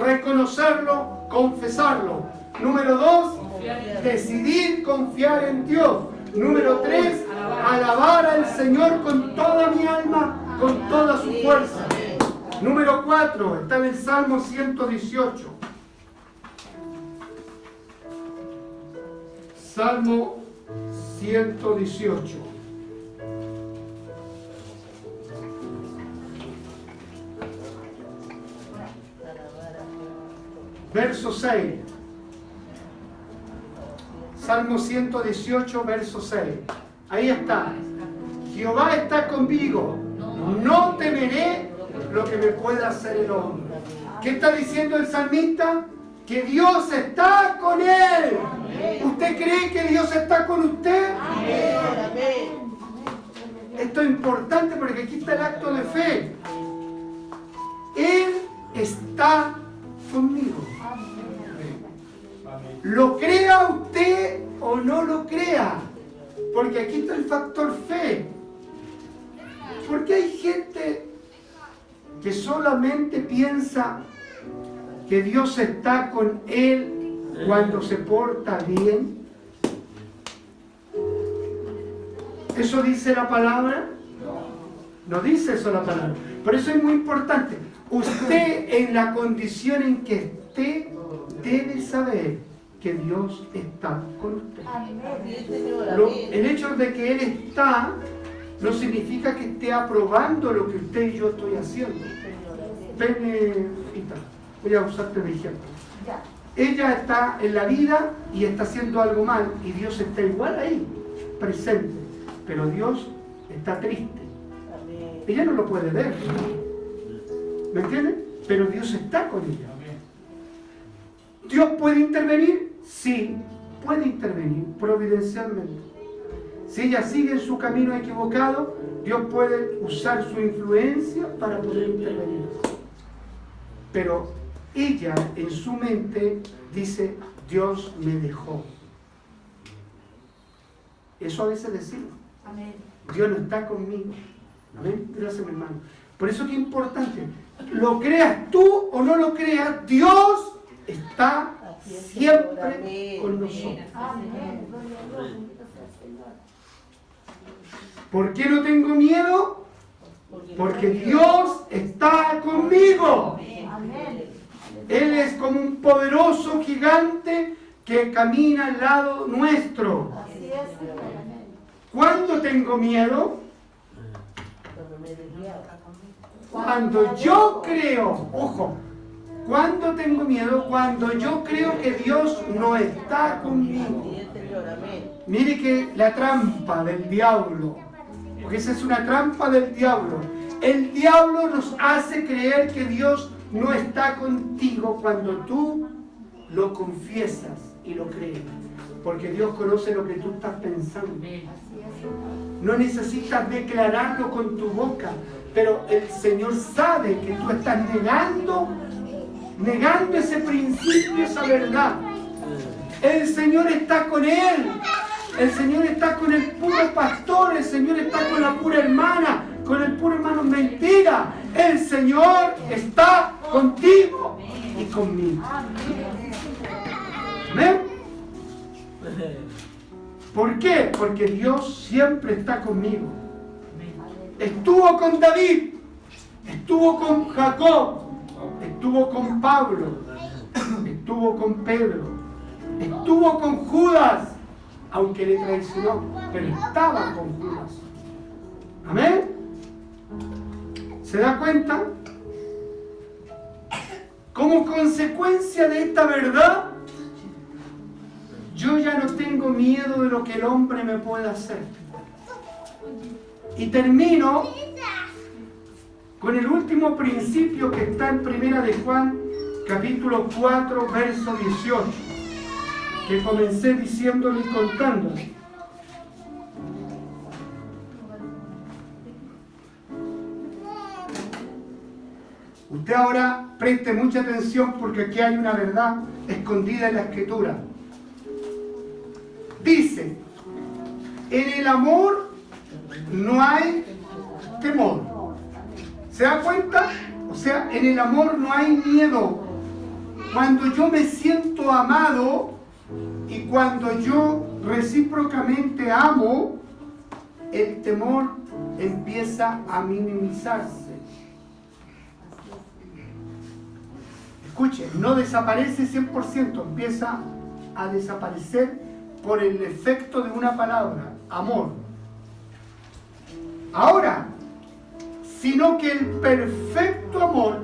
reconocerlo, confesarlo. Número 2, decidir confiar en Dios. Número 3, alabar al Señor con toda mi alma, con toda su fuerza. Número 4, está en el Salmo 118. Salmo 118. Verso 6. Salmo 118, verso 6. Ahí está. Jehová está conmigo. No temeré lo que me pueda hacer el hombre. ¿Qué está diciendo el salmista? Que Dios está con él. ¿Usted cree que Dios está con usted? Amén. Esto es importante porque aquí está el acto de fe. Él está conmigo. Lo crea usted o no lo crea, porque aquí está el factor fe. Porque hay gente que solamente piensa que Dios está con él cuando se porta bien. ¿Eso dice la palabra? No dice eso la palabra. Por eso es muy importante. Usted, en la condición en que esté, debe saber que Dios está con usted. Amén, Señor, amén. El hecho de que Él está no significa que esté aprobando lo que usted y yo estoy haciendo. Ven, hijita, voy a usarte de ejemplo. Ella está en la vida y está haciendo algo mal y Dios está igual ahí, presente. Pero Dios está triste. Amén. Ella no lo puede ver. ¿Me entienden? Pero Dios está con ella. ¿Dios puede intervenir? Sí, puede intervenir providencialmente. Si ella sigue en su camino equivocado, Dios puede usar su influencia para poder intervenir. Pero ella en su mente dice, Dios me dejó. Eso a veces decimos. Dios no está conmigo. Amén. Gracias, mi hermano. Por eso que es importante. Lo creas tú o no lo creas, Dios está siempre con nosotros. ¿Por qué no tengo miedo? Porque Dios está conmigo. Él es como un poderoso gigante que camina al lado nuestro. ¿Cuándo tengo miedo? Cuando yo creo, ojo, ¿cuándo tengo miedo? Cuando yo creo que Dios no está conmigo. Mire que la trampa del diablo, porque esa es una trampa del diablo. El diablo nos hace creer que Dios no está contigo cuando tú lo confiesas y lo crees. Porque Dios conoce lo que tú estás pensando. No necesitas declararlo con tu boca, pero el Señor sabe que tú estás negando ese principio, esa verdad. El Señor está con él. El Señor está con el puro pastor. El Señor está con la pura hermana, con el puro hermano. Mentira. El Señor está contigo y conmigo. ¿Ven? ¿Por qué? Porque Dios siempre está conmigo. Estuvo con David, estuvo con Jacob, estuvo con Pablo, estuvo con Pedro, estuvo con Judas, aunque le traicionó, pero estaba con Judas. ¿Amén? ¿Se da cuenta? Como consecuencia de esta verdad, yo ya no tengo miedo de lo que el hombre me pueda hacer. Y termino con el último principio que está en 1 de Juan, capítulo 4, verso 18, que comencé diciéndole y contándole. Usted ahora preste mucha atención porque aquí hay una verdad escondida en la Escritura. Dice, en el amor no hay temor. ¿Se da cuenta? O sea, en el amor no hay miedo. Cuando yo me siento amado y cuando yo recíprocamente amo, el temor empieza a minimizarse. Escuche, no desaparece 100%, empieza a desaparecer por el efecto de una palabra, amor. Ahora, sino que el perfecto amor,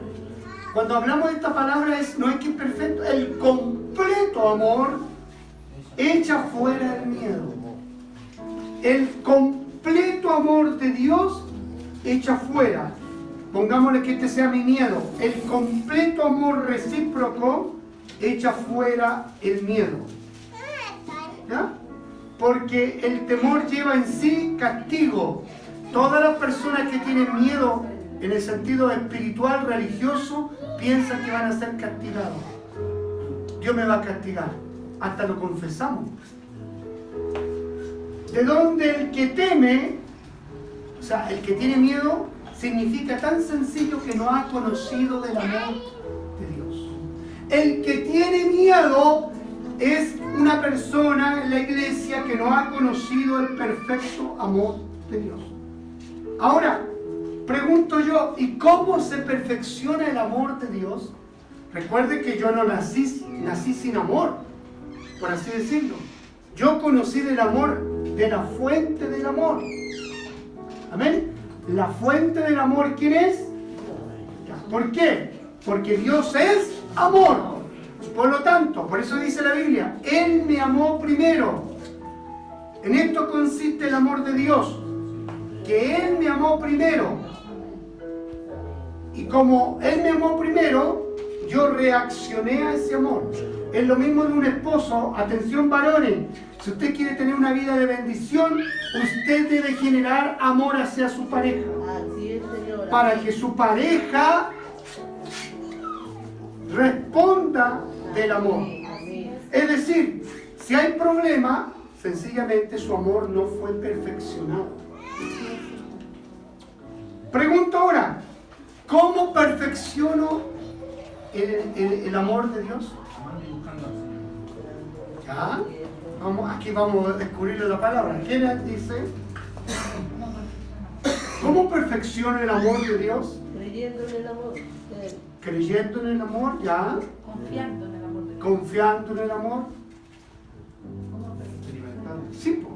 cuando hablamos de esta palabra, no es que es perfecto, el completo amor echa fuera el miedo. El completo amor de Dios echa fuera. Pongámosle que este sea mi miedo. El completo amor recíproco echa fuera el miedo. ¿Ya? Porque el temor lleva en sí castigo. Todas las personas que tienen miedo en el sentido espiritual, religioso, piensan que van a ser castigados. Dios me va a castigar. Hasta lo confesamos. De donde el que teme, o sea, el que tiene miedo, significa tan sencillo que no ha conocido del amor de Dios. El que tiene miedo es una persona en la iglesia que no ha conocido el perfecto amor de Dios. Ahora, pregunto yo, ¿y cómo se perfecciona el amor de Dios? Recuerde que yo no nací sin amor, por así decirlo. Yo conocí del amor, de la fuente del amor. Amén. La fuente del amor, ¿quién es? ¿Por qué? Porque Dios es amor. Por lo tanto, por eso dice la Biblia, Él me amó primero. En esto consiste el amor de Dios, que Él me amó primero. Y como Él me amó primero, yo reaccioné a ese amor. Es lo mismo de un esposo. Atención, varones. Si usted quiere tener una vida de bendición, usted debe generar amor hacia su pareja. Así es, Señor. Para que su pareja responda del amor. Es decir, si hay problema, sencillamente su amor no fue perfeccionado. Pregunto ahora, ¿cómo perfecciono el amor de Dios? ¿Ya? Aquí vamos a descubrir la palabra. ¿Qué dice? ¿Cómo perfecciono el amor de Dios? Creyendo en el amor. Creyendo en el amor, ¿ya? Confiando en el amor de Dios. Confiando en el amor. Sí, po.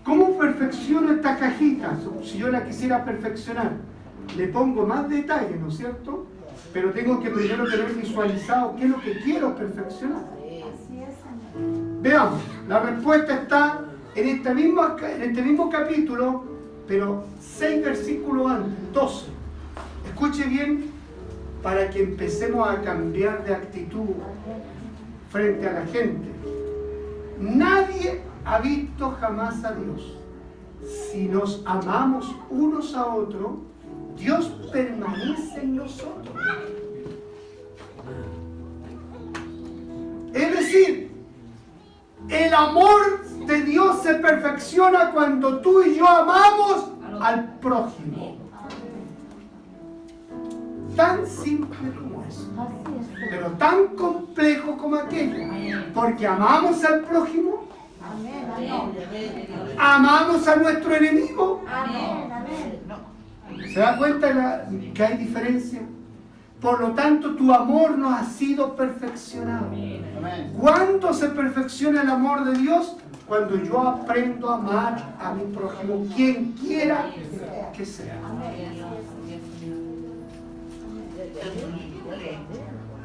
¿Cómo perfecciono esta cajita? Si yo la quisiera perfeccionar, le pongo más detalle, ¿no es cierto? Pero tengo que primero tener visualizado qué es lo que quiero perfeccionar. Así es, Señor. Veamos, la respuesta está en este mismo capítulo, pero 6 versículos antes, 12. Escuche bien para que empecemos a cambiar de actitud frente a la gente. Nadie ha visto jamás a Dios. Si nos amamos unos a otros, Dios permanece en nosotros. Es decir, el amor de Dios se perfecciona cuando tú y yo amamos al prójimo. Tan simple como eso, pero tan complejo como aquello. Porque amamos al prójimo, amamos a nuestro enemigo. ¿Se da cuenta que hay diferencia? Por lo tanto, tu amor no ha sido perfeccionado. ¿Cuándo se perfecciona el amor de Dios? Cuando yo aprendo a amar a mi prójimo, quien quiera que sea.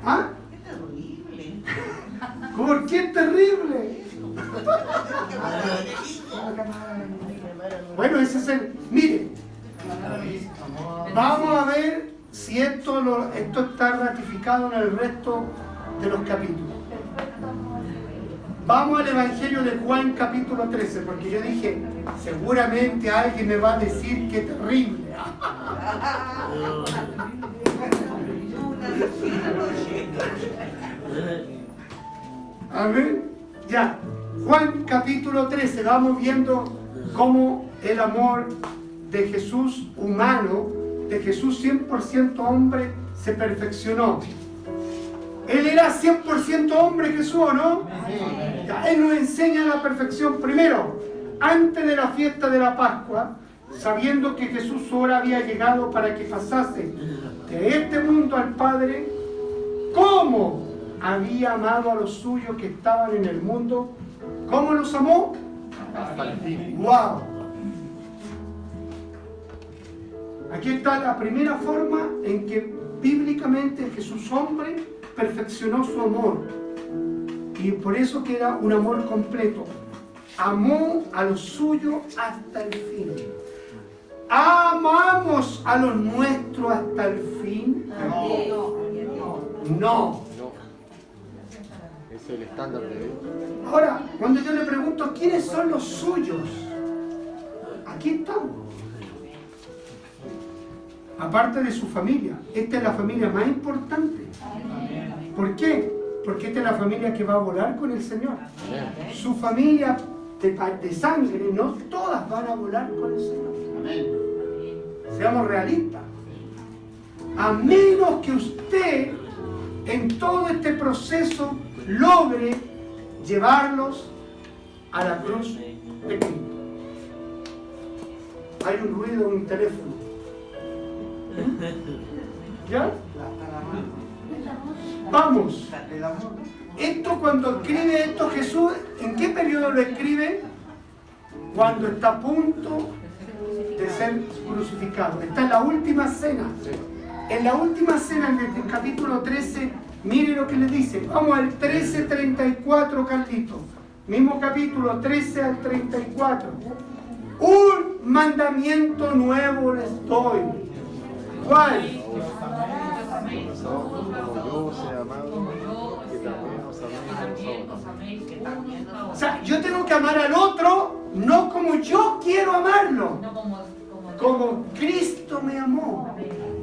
¿Ah? ¿Por qué es terrible? Bueno, ese es el... Mire, vamos a ver si esto está ratificado en el resto de los capítulos. Vamos al Evangelio de Juan capítulo 13, porque yo dije, seguramente alguien me va a decir que terrible. Amén. Ya, Juan capítulo 13, vamos viendo cómo el amor de Jesús humano, de Jesús 100% hombre, se perfeccionó. Él era 100% hombre, Jesús, ¿o no? Ya, Él nos enseña la perfección primero, antes de la fiesta de la Pascua, sabiendo que Jesús su hora había llegado para que pasase de este mundo al Padre. ¿Cómo había amado a los suyos que estaban en el mundo? ¿Cómo los amó? Hasta el fin. ¡Wow! Aquí está la primera forma en que bíblicamente Jesús hombre perfeccionó su amor. Y por eso que era un amor completo. Amó a los suyos hasta el fin. ¿Amamos a los nuestros hasta el fin? No. Es el estándar de Dios. Ahora, cuando yo le pregunto quiénes son los suyos, aquí estamos. Aparte de su familia, esta es la familia más importante. ¿Por qué? Porque esta es la familia que va a volar con el Señor. Su familia de sangre, no todas van a volar con el Señor. Seamos realistas. A menos que usted en todo este proceso logre llevarlos a la cruz de Cristo. Hay un ruido en un teléfono. ¿Ya? Vamos. Esto cuando escribe esto Jesús, ¿en qué periodo lo escribe? Cuando está a punto de ser crucificado. Está en la última cena. En la última cena, en el capítulo 13, mire lo que le dice. Vamos al 13:34, Carlito. Mismo capítulo, 13 al 34. Un mandamiento nuevo les doy. ¿Cuál? Yo sea amado, que también os améis nosotros. O sea, yo tengo que amar al otro, no como yo quiero amarlo, como Cristo me amó.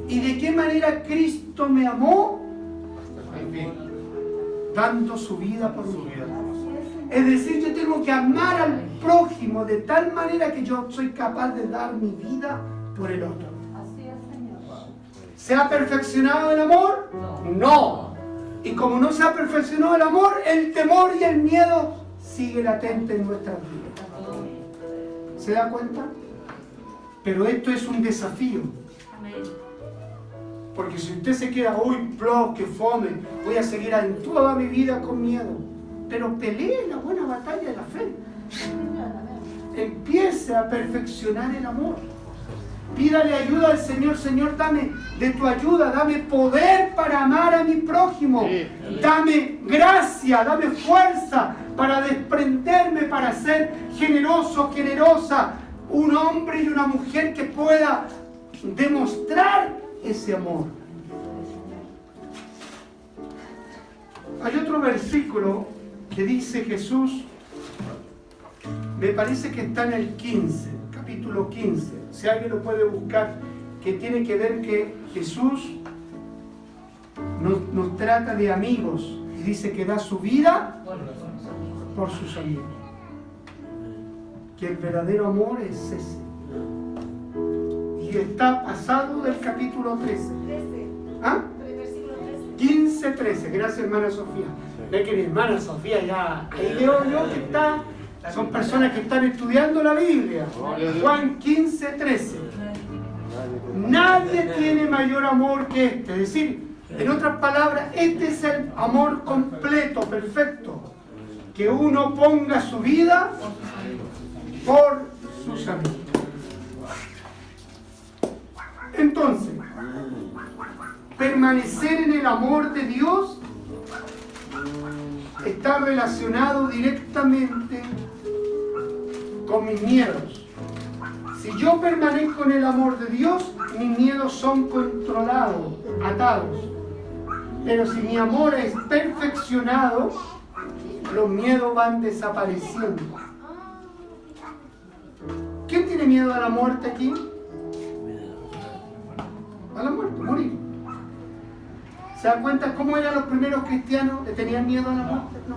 ¿Y de qué manera Cristo me amó? Dando su vida por mí. Es decir, yo tengo que amar al prójimo de tal manera que yo soy capaz de dar mi vida por el otro. ¿Se ha perfeccionado el amor? No. Y como no se ha perfeccionado el amor, el temor y el miedo sigue latente en nuestras vidas. ¿Se da cuenta? Pero esto es un desafío. Porque si usted se queda, uy, que fome, voy a seguir en toda mi vida con miedo. Pero pelee la buena batalla de la fe. Empiece a perfeccionar el amor. Pídale ayuda al Señor. Señor, dame de tu ayuda, dame poder para amar a mi prójimo. Dame gracia, dame fuerza para desprenderme, para ser generoso, generosa. Un hombre y una mujer que pueda demostrar ese amor. Hay otro versículo que dice Jesús, me parece que está en el 15, capítulo 15, si alguien lo puede buscar, que tiene que ver que Jesús nos trata de amigos y dice que da su vida por sus amigos. Que el verdadero amor es ese. Y está pasado del capítulo 13. ¿Ah? 15, 13. Gracias, hermana Sofía. Ve que mi hermana Sofía ya, ahí veo yo que está, son personas que están estudiando la Biblia. Juan 15, 13. Nadie tiene mayor amor que este. Es decir, en otras palabras, este es el amor completo, perfecto. Que uno ponga su vida por sus amigos. Entonces, permanecer en el amor de Dios está relacionado directamente con mis miedos. Si yo permanezco en el amor de Dios, mis miedos son controlados, atados. Pero si mi amor es perfeccionado, los miedos van desapareciendo. ¿Quién tiene miedo a la muerte aquí? A la muerte, morir. ¿Se dan cuenta cómo eran los primeros cristianos que tenían miedo a la muerte? No.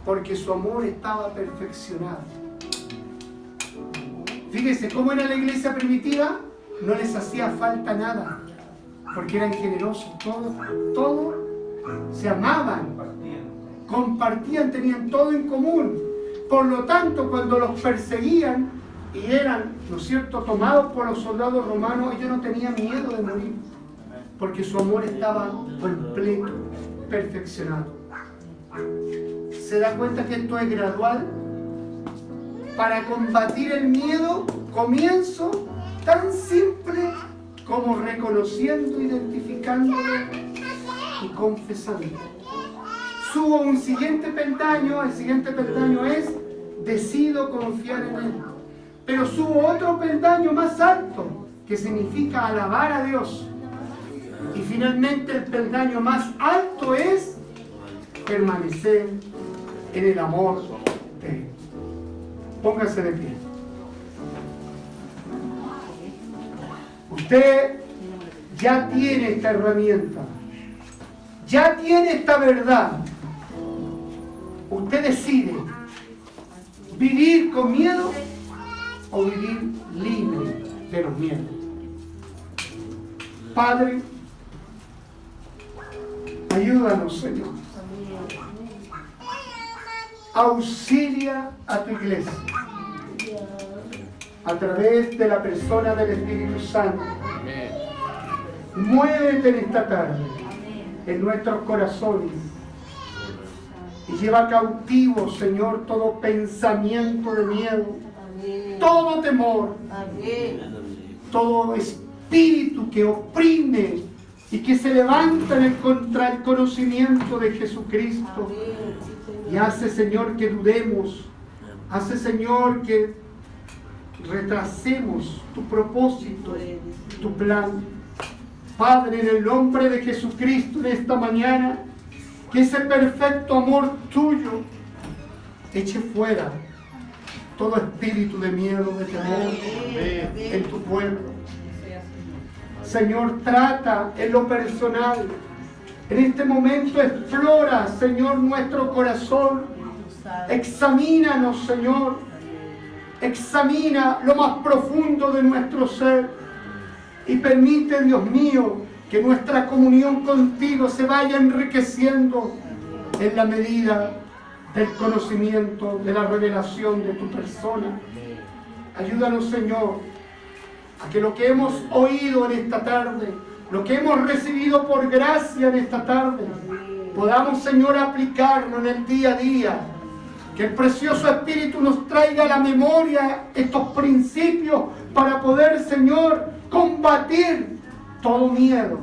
Porque su amor estaba perfeccionado. Fíjense cómo era la iglesia primitiva, no les hacía falta nada, porque eran generosos, todos se amaban, compartían, tenían todo en común. Por lo tanto, cuando los perseguían y eran, ¿no es cierto?, tomados por los soldados romanos, ellos no tenían miedo de morir, porque su amor estaba completo, perfeccionado. ¿Se da cuenta que esto es gradual? Para combatir el miedo, comienzo tan simple como reconociendo, identificándolo y confesando. Subo un siguiente peldaño, el siguiente peldaño es decido confiar en Él. Pero subo otro peldaño más alto, que significa alabar a Dios. Y finalmente el peldaño más alto es permanecer en el amor de Él. Póngase de pie. Usted ya tiene esta herramienta, ya tiene esta verdad. Usted decide vivir con miedo o vivir libre de los miedos. Padre, ayúdanos, Señor. Auxilia a tu iglesia a través de la persona del Espíritu Santo. Muévete en esta tarde en nuestros corazones y lleva cautivo, Señor, todo pensamiento de miedo, todo temor, todo espíritu que oprime y que se levanta contra el conocimiento de Jesucristo. Y hace, Señor, que dudemos. Hace, Señor, que retrasemos tu propósito, tu plan. Padre, en el nombre de Jesucristo, en esta mañana, que ese perfecto amor tuyo eche fuera todo espíritu de miedo, de temor en tu pueblo. Señor, trata en lo personal. En este momento explora, Señor, nuestro corazón. Examínanos, Señor. Examina lo más profundo de nuestro ser. Y permite, Dios mío, que nuestra comunión contigo se vaya enriqueciendo en la medida del conocimiento, de la revelación de tu persona. Ayúdanos, Señor, a que lo que hemos oído en esta tarde, lo que hemos recibido por gracia en esta tarde, podamos, Señor, aplicarlo en el día a día. Que el precioso Espíritu nos traiga a la memoria estos principios para poder, Señor, combatir todo miedo,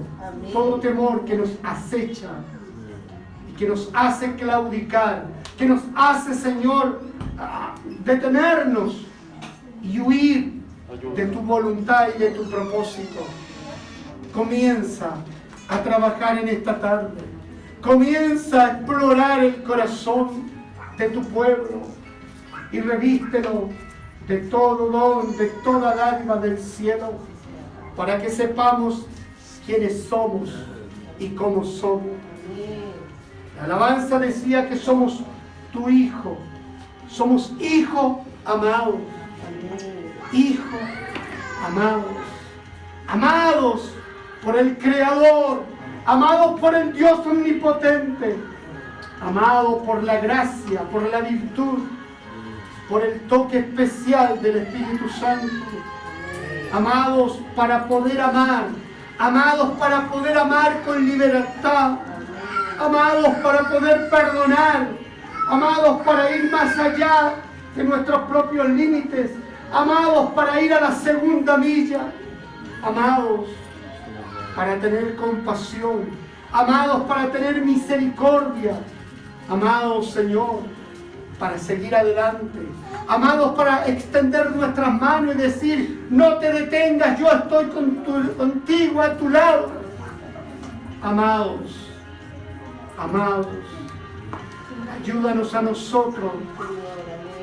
todo temor que nos acecha y que nos hace claudicar, que nos hace, Señor, detenernos y huir de tu voluntad y de tu propósito. Comienza a trabajar en esta tarde. Comienza a explorar el corazón de tu pueblo y revístelo de todo don, de toda dádiva del cielo, para que sepamos quiénes somos y cómo somos. La alabanza decía que somos tu hijo, somos hijos amados, hijos amados, amados por el Creador, amados por el Dios omnipotente, amados por la gracia, por la virtud, por el toque especial del Espíritu Santo, amados para poder amar, amados para poder amar con libertad, amados para poder perdonar, amados para ir más allá de nuestros propios límites, amados para ir a la segunda milla, amados para tener compasión, amados para tener misericordia, amados Señor, para seguir adelante, amados para extender nuestras manos y decir, no te detengas, yo estoy contigo a tu lado. Amados, amados, ayúdanos a nosotros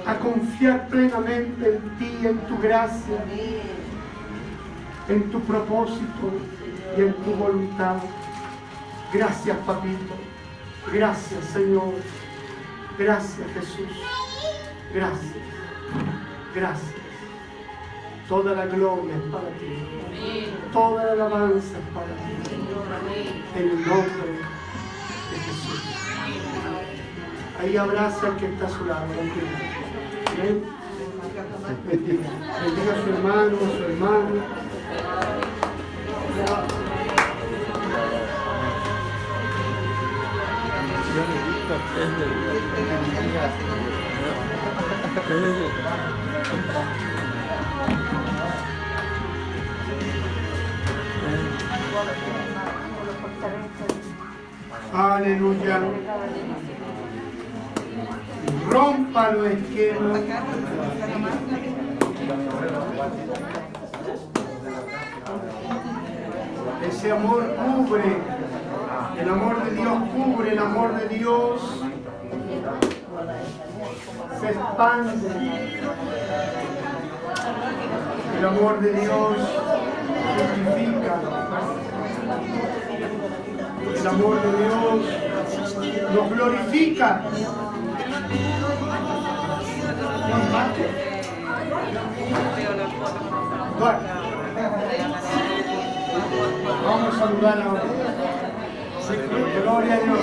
a confiar plenamente en ti, en tu gracia, en tu propósito y en tu voluntad. Gracias, papito. Gracias, Señor. Gracias, Jesús. Gracias. Gracias. Toda la gloria es para ti. Toda la alabanza es para ti. En el nombre de Jesús. Ahí abraza al que está a su lado. Amén. Bendiga. Bendiga a su hermano, a su hermana. Aleluya. Rompa los esquemas. Ese amor cubre. El amor de Dios cubre, el amor de Dios se expande. El amor de Dios justifica. El amor de Dios nos glorifica. Bueno, vamos a saludar ahora. Gloria a Dios.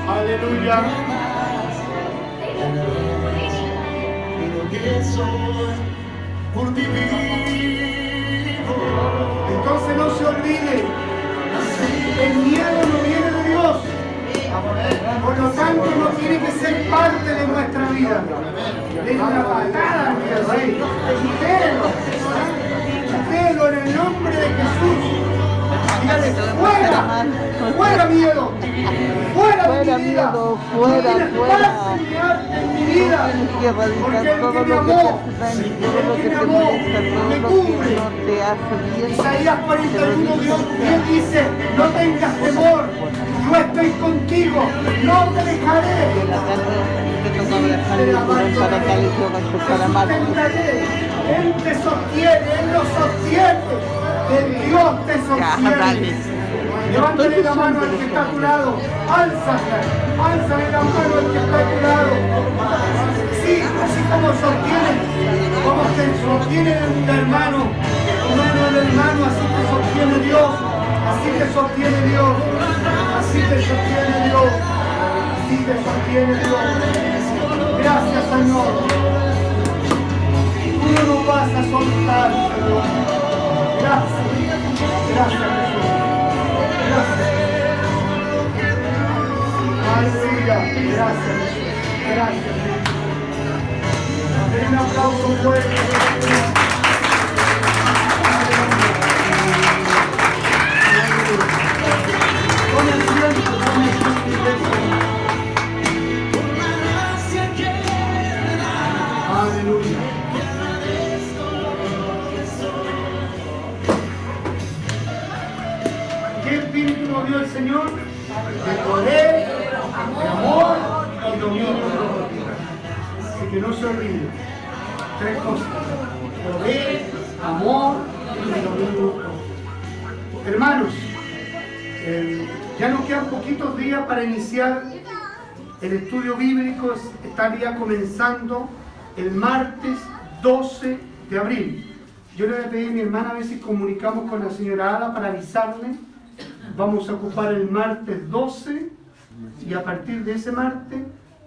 Aleluya. Entonces no se olvide, el miedo no viene de Dios, por lo tanto no tiene que ser parte de nuestra vida. Es una patada, mi rey. Quítelo en el nombre de Jesús. Dígale, fuera, fuera miedo, fuera mi vida, fuera, en mi vida, porque el que me amó, me cubre. Isaías 41, Dios dice, no tengas temor, yo estoy contigo, no te dejaré. Él te sostiene, Él lo sostiene. El Dios te sostiene. Levántale la mano al que está a tu lado. Álzale la mano al que está a tu lado. Sí, así como te sostiene el hermano, tu mano del hermano, así te sostiene Dios. Así te sostiene Dios. Así te sostiene Dios. Así te sostiene Dios. Gracias, Señor. no nos vas a soltar, Señor. Gracias. Gracias, Jesús. Gracias. Aleluya. Gracias, Jesús. Gracias, Jesús. Den un aplauso fuerte. Con el cielo, con el aleluya. ¿Qué espíritu nos dio el Señor? De poder, de amor y dominio propio. Así que no se olviden. 3 cosas: poder, amor y dominio propio. Hermanos, ya nos quedan poquitos días para iniciar el estudio bíblico. Estaría comenzando el martes 12 de abril. Yo le voy a pedir a mi hermana a ver si comunicamos con la señora Ada para avisarle. Vamos a ocupar el martes 12 y a partir de ese martes,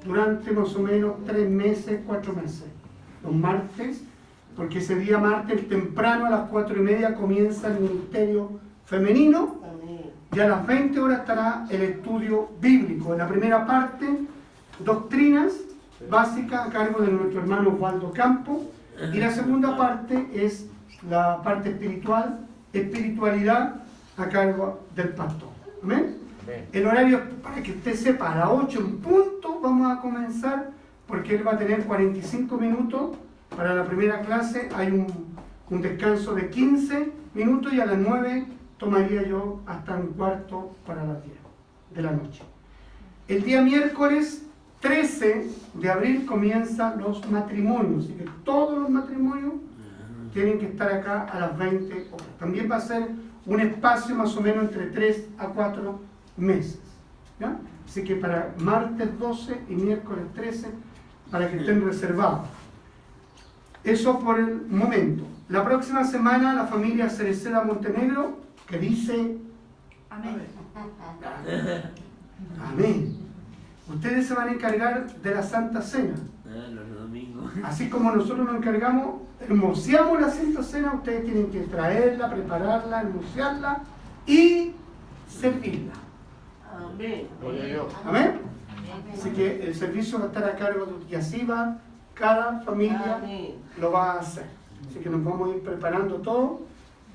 durante más o menos 3 meses, 4 meses. Los martes, porque ese día martes temprano a las 4:30 comienza el ministerio femenino y a las 20 horas estará el estudio bíblico. En la primera parte, doctrinas básicas a cargo de nuestro hermano Osvaldo Campo, y la segunda parte es la parte espiritual, espiritualidad a cargo del pastor. ¿Amén? El horario, para que usted sepa, a las 8 en punto vamos a comenzar, porque él va a tener 45 minutos para la primera clase. Hay un descanso de 15 minutos y a las 9 tomaría yo hasta un cuarto para las 10 de la noche. El día miércoles 13 de abril comienzan los matrimonios, así que todos los matrimonios tienen que estar acá a las 20 horas. También va a ser un espacio más o menos entre 3 a 4 meses. ¿Ya? Así que para martes 12 y miércoles 13, para que estén reservados. Eso por el momento. La próxima semana la familia Cereceda Montenegro, que dice amén. Amén. Ustedes se van a encargar de la Santa Cena. Los domingos. Así como nosotros nos encargamos, hermoseamos la Santa Cena, ustedes tienen que traerla, prepararla, hermosearla y servirla. Amén. Amén. Así que el servicio va a estar a cargo de y así va, cada familia lo va a hacer. Así que nos vamos a ir preparando todo.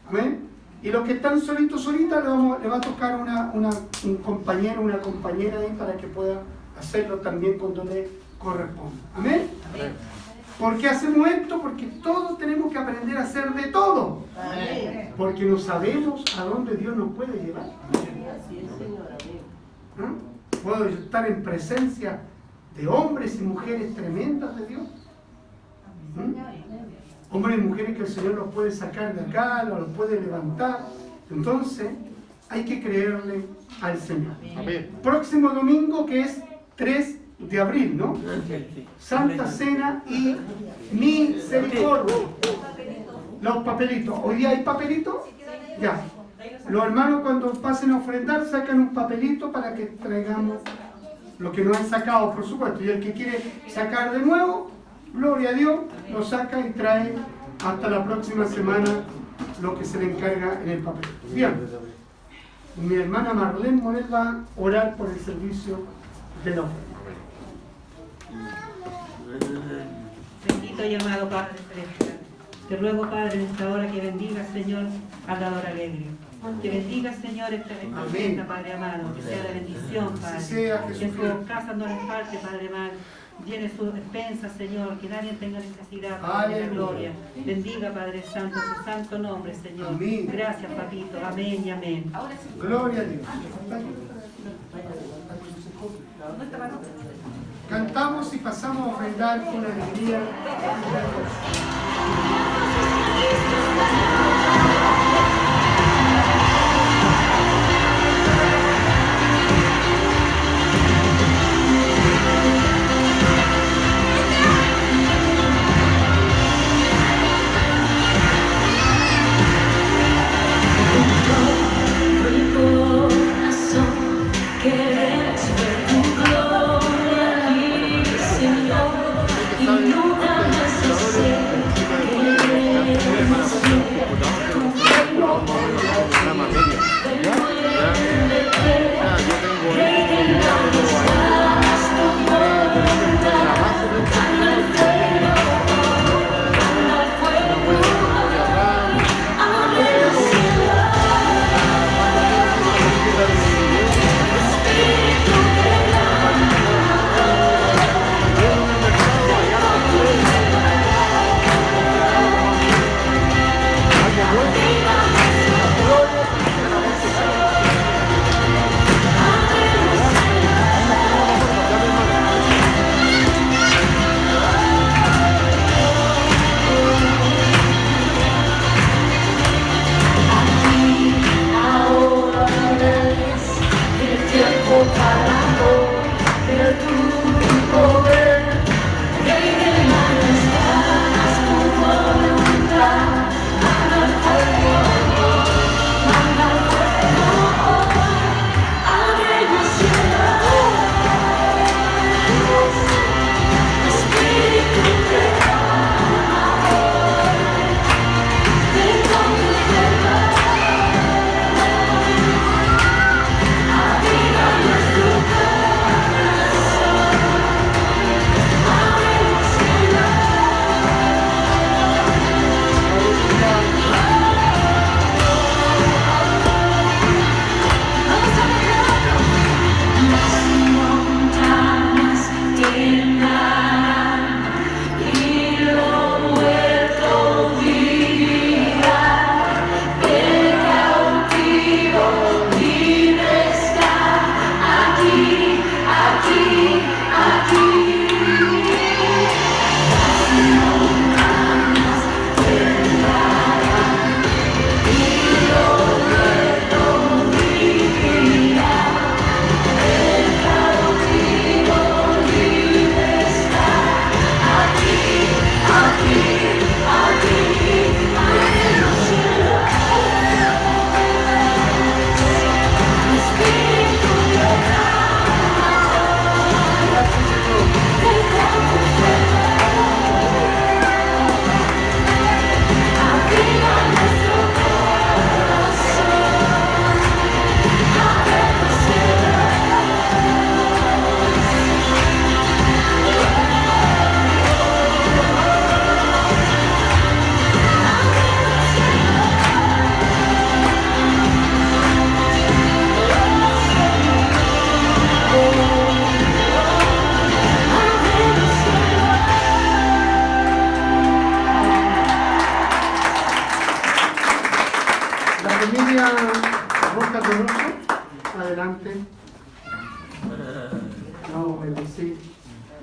Amén. Y los que están solitos, solitas, le va a tocar un compañero, una compañera ahí para que pueda hacerlo también cuando le corresponda. Amén. Amén. ¿Por qué hacemos esto? Porque todos tenemos que aprender a hacer de todo. Amén. Porque no sabemos a dónde Dios nos puede llevar. Así es, Señor. Amén. ¿Ah? Puedo estar en presencia de hombres y mujeres tremendas de Dios. Hombres y mujeres que el Señor los puede sacar de acá, los puede levantar. Entonces, hay que creerle al Señor. Amén. Próximo domingo, que es 3 de abril, ¿no? Santa Cena y Misericordia. Los papelitos. ¿Hoy día hay papelitos? Ya. Los hermanos cuando pasen a ofrendar sacan un papelito para que traigamos lo que no han sacado, por supuesto. Y el que quiere sacar de nuevo, gloria a Dios, lo saca y trae hasta la próxima semana lo que se le encarga en el papel. Bien. Mi hermana Marlene Morel va a orar por el servicio de la ofrenda. Bendito y amado Padre Celestial, te ruego, Padre, en esta hora que bendiga, Señor, al dador alegre. Que bendiga, Señor, esta ofrenda, Padre amado, que sea de bendición, Padre. Que en su casa no les falte, Padre amado. Llene su despensa, Señor, que nadie tenga necesidad, Padre de la gloria. Bendiga, Padre Santo, su santo nombre, Señor. Amén. Gracias, Papito. Amén y amén. Gloria a Dios. Cantamos y pasamos a ofrendar con alegría. ¿Sabe?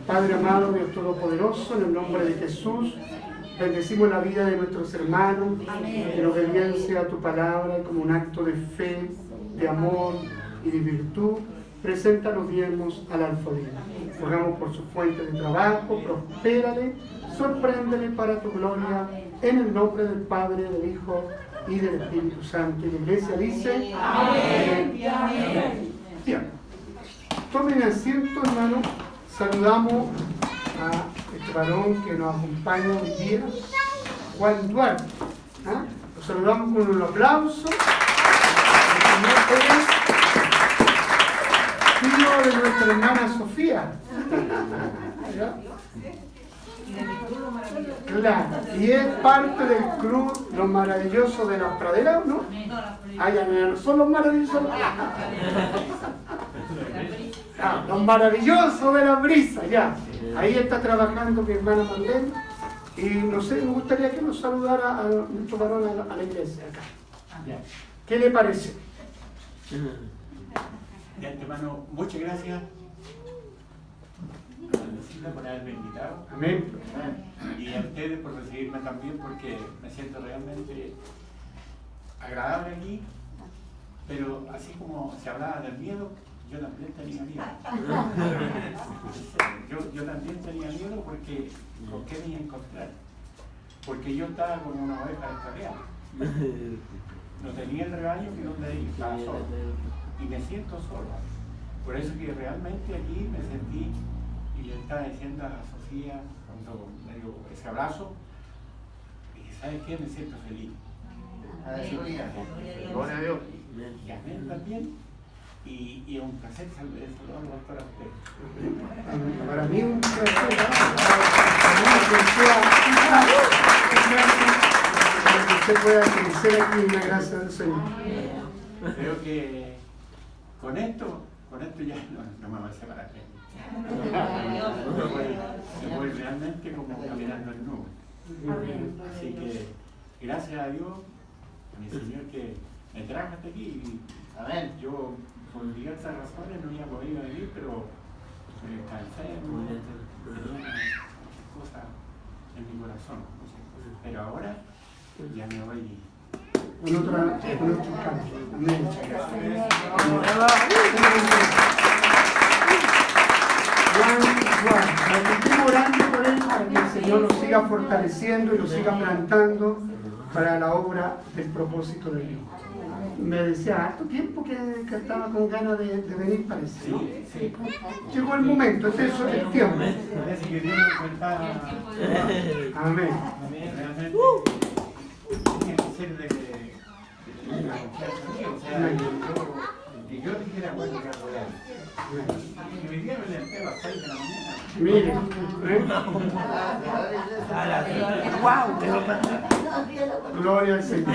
Padre amado, Dios Todopoderoso, en el nombre de Jesús, bendecimos la vida de nuestros hermanos, en obediencia a tu palabra, como un acto de fe, de amor y de virtud. Presenta los diezmos al alfolí. Rogamos por su fuente de trabajo, prospérale, sorpréndele para tu gloria, en el nombre del Padre, del Hijo y del Espíritu Santo. Y la iglesia dice: amén. Bien. Tomen asiento, hermano. Saludamos a este varón que nos acompaña hoy día, Juan Duarte. ¿Ah? Lo saludamos con un aplauso. El Señor es tío de nuestra hermana Sofía. Claro, y es parte del club Los Maravillosos de las Praderas, ¿no? No son los maravillosos. Los Maravillosos de la Brisa, ya. Ahí está trabajando mi hermana Marlene. Y no sé, me gustaría que nos saludara a nuestro varón a la iglesia acá. ¿Qué le parece? De antemano, muchas gracias por haberme invitado. Amén. Y a ustedes por recibirme también, porque me siento realmente agradable aquí. Pero así como se hablaba del miedo, yo también tenía miedo. Yo también tenía miedo porque ¿con qué me iba a encontrar? Porque yo estaba como una oveja descarriada. No tenía el rebaño que donde ir, estaba solo. Y me siento solo. Por eso que realmente aquí me sentí, y le estaba diciendo a Sofía cuando me dio ese abrazo, y ¿sabes qué? Me siento feliz. Gloria a Dios. Y amén también. Y es un placer saludar a la doctora a usted. Para mí un placer. Que usted pueda crecer aquí en la gracia del Señor. Creo que con esto ya no me voy a separar. Me voy realmente como caminando en nube. Así que gracias a Dios, a mi Señor, que me trajo hasta aquí. Y, yo por diversas razones no había podido venir, pero me cansé, tenía cosas en mi corazón. Pero ahora ya me voy. Con otro canto. Amén. Señor lo siga fortaleciendo y lo siga plantando para la obra del propósito de Dios. Me decía, harto tiempo que estaba con ganas de venir, parece, ¿no? Sí. Llegó el momento, este es el tiempo. Parece que Dios nos cuenta. Amén. Realmente tiene que ser de la confianza en Dios. O sea, que yo dijera, bueno, que apoyar. Y hoy día me levanté a las 6 de la mañana. Miren, gloria al Señor.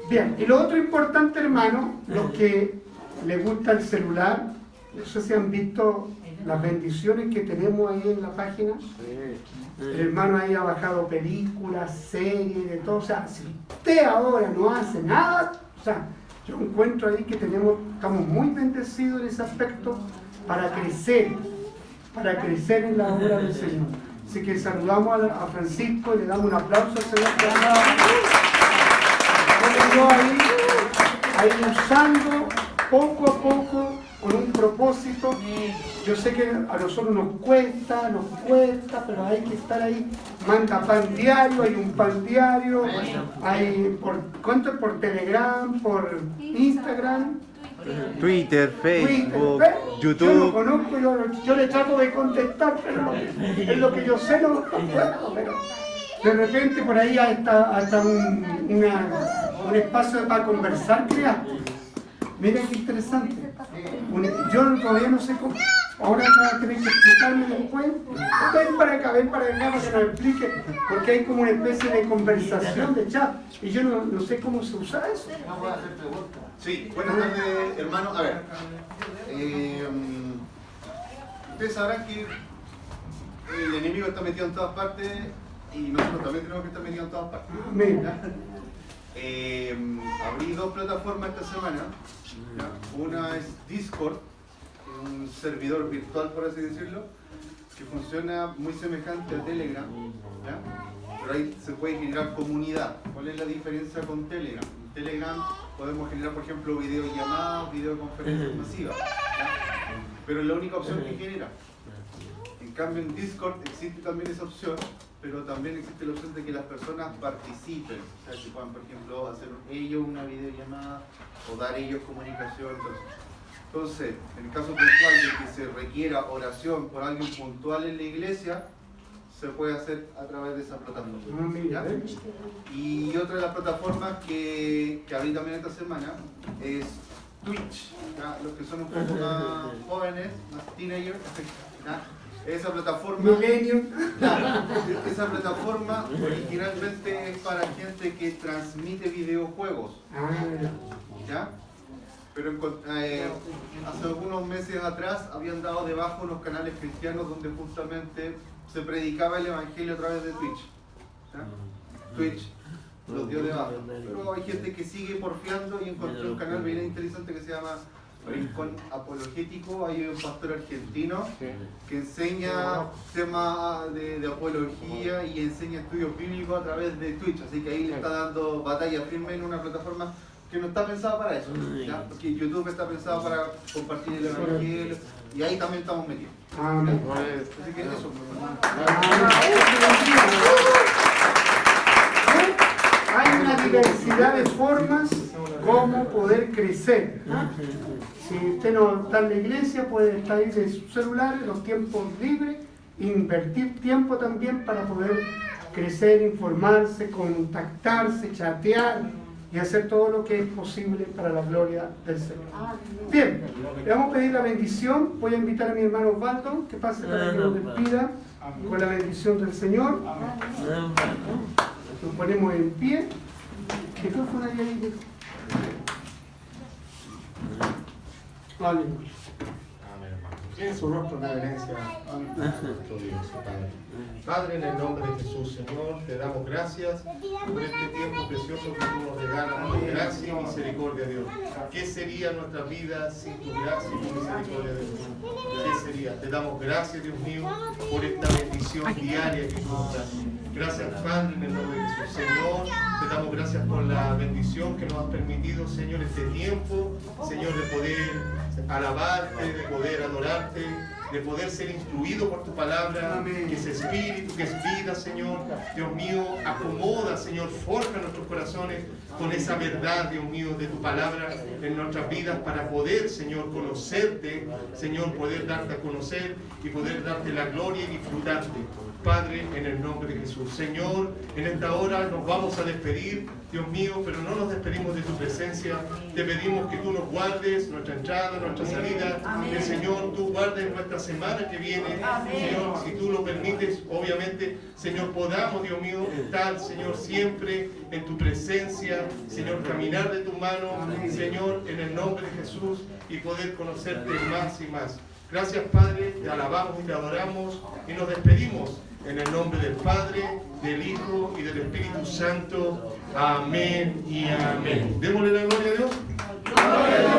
Bien, y lo otro importante, hermano, los que les gusta el celular, no sé si han visto las bendiciones que tenemos ahí en la página. El hermano ahí ha bajado películas, series, de todo. O sea, si usted ahora no hace nada, o sea, yo encuentro ahí que estamos muy bendecidos en ese aspecto para crecer en la obra del Señor. Así que saludamos a Francisco y le damos un aplauso al Señor. Ahí usando poco a poco con un propósito. Yo sé que a nosotros nos cuesta, pero hay que estar ahí. Manda pan diario, hay un pan diario, hay por Telegram, por Instagram, Twitter, Facebook, YouTube. Yo lo conozco, yo le trato de contestar, pero es lo que yo sé, no puedo, pero de repente por ahí hasta un espacio para conversar creaste. Miren qué interesante. Yo todavía no sé cómo. Ahora va a tener que explicarme después. Ven para acá para que nos explique. Porque hay como una especie de conversación de chat. Y yo no sé cómo se usa eso. Vamos a hacer preguntas. Sí, buenas tardes, hermano. A ver. Ustedes sabrán que el enemigo está metido en todas partes y nosotros también tenemos que estar metidos en todas partes. Abrí dos plataformas esta semana. ¿Ya? Una es Discord, un servidor virtual, por así decirlo, que funciona muy semejante a Telegram, ¿ya? Pero ahí se puede generar comunidad. ¿Cuál es la diferencia con Telegram? En Telegram podemos generar, por ejemplo, videollamadas, videoconferencias masivas, ¿ya? Pero es la única opción que genera. En cambio, en Discord existe también esa opción, pero también existe la opción de que las personas participen, o sea, que puedan, por ejemplo, hacer ellos una videollamada o dar ellos comunicación. Entonces, en el caso puntual de que se requiera oración por alguien puntual en la iglesia, se puede hacer a través de esa plataforma. ¿Ya? Y otra de las plataformas que abrí también esta semana es Twitch. ¿Ya? Los que son un poco más jóvenes, más teenagers, ¿ya? Esa plataforma, esa plataforma originalmente es para gente que transmite videojuegos, ¿ya? Pero hace algunos meses atrás habían dado de baja unos canales cristianos donde justamente se predicaba el evangelio a través de Twitch, ¿ya? Twitch los dio de baja, pero hay gente que sigue porfiando y encontré un canal bien interesante que se llama Rincón Apologético. Hay un pastor argentino que enseña temas de apología y enseña estudios bíblicos a través de Twitch, así que ahí le está dando batalla firme en una plataforma que no está pensada para eso, ¿ya? Porque YouTube está pensado para compartir el evangelio y ahí también estamos metidos. Así que eso. Hay una diversidad de formas como poder crecer. Si usted no está en la iglesia, puede estar ahí de su celular en los tiempos libres, invertir tiempo también para poder crecer, informarse, contactarse, chatear y hacer todo lo que es posible para la gloria del Señor. Bien, le vamos a pedir la bendición. Voy a invitar a mi hermano Osvaldo que pase para que nos despida con la bendición del Señor. Nos ponemos en pie. Micrófono ahí. Aleluya. Amén, hermano. Tiene su rostro en reverencia ante nuestro Dios, Padre. Padre, en el nombre de Jesús, Señor, te damos gracias por este tiempo precioso que tú nos regalas. Gracia y misericordia, Dios. ¿Qué sería nuestra vida sin tu gracia y tu misericordia, Dios? ¿Qué sería? Te damos gracias, Dios mío, por esta bendición diaria que tú nos das. Gracias, Padre, en el nombre de Jesús. Señor, Te damos gracias por la bendición que nos has permitido, Señor, este tiempo, Señor, de poder alabarte, de poder adorarte, de poder ser instruido por tu palabra. Amén. Que es espíritu, que es vida, Señor. Dios mío, acomoda, Señor, forja nuestros corazones con esa verdad, Dios mío, de tu palabra en nuestras vidas para poder, Señor, conocerte, Señor, poder darte a conocer y poder darte la gloria y disfrutarte. Padre, en el nombre de Jesús. Señor, en esta hora nos vamos a despedir, Dios mío, pero no nos despedimos de tu presencia. Te pedimos que tú nos guardes nuestra entrada, nuestra salida. Que, Señor, tú guardes nuestra semana que viene. Señor, si tú lo permites, obviamente, Señor, podamos, Dios mío, estar, Señor, siempre en tu presencia. Señor, caminar de tu mano, Señor, en el nombre de Jesús y poder conocerte más y más. Gracias, Padre, te alabamos y te adoramos y nos despedimos en el nombre del Padre, del Hijo y del Espíritu Santo. Amén y amén. Démosle la gloria a Dios.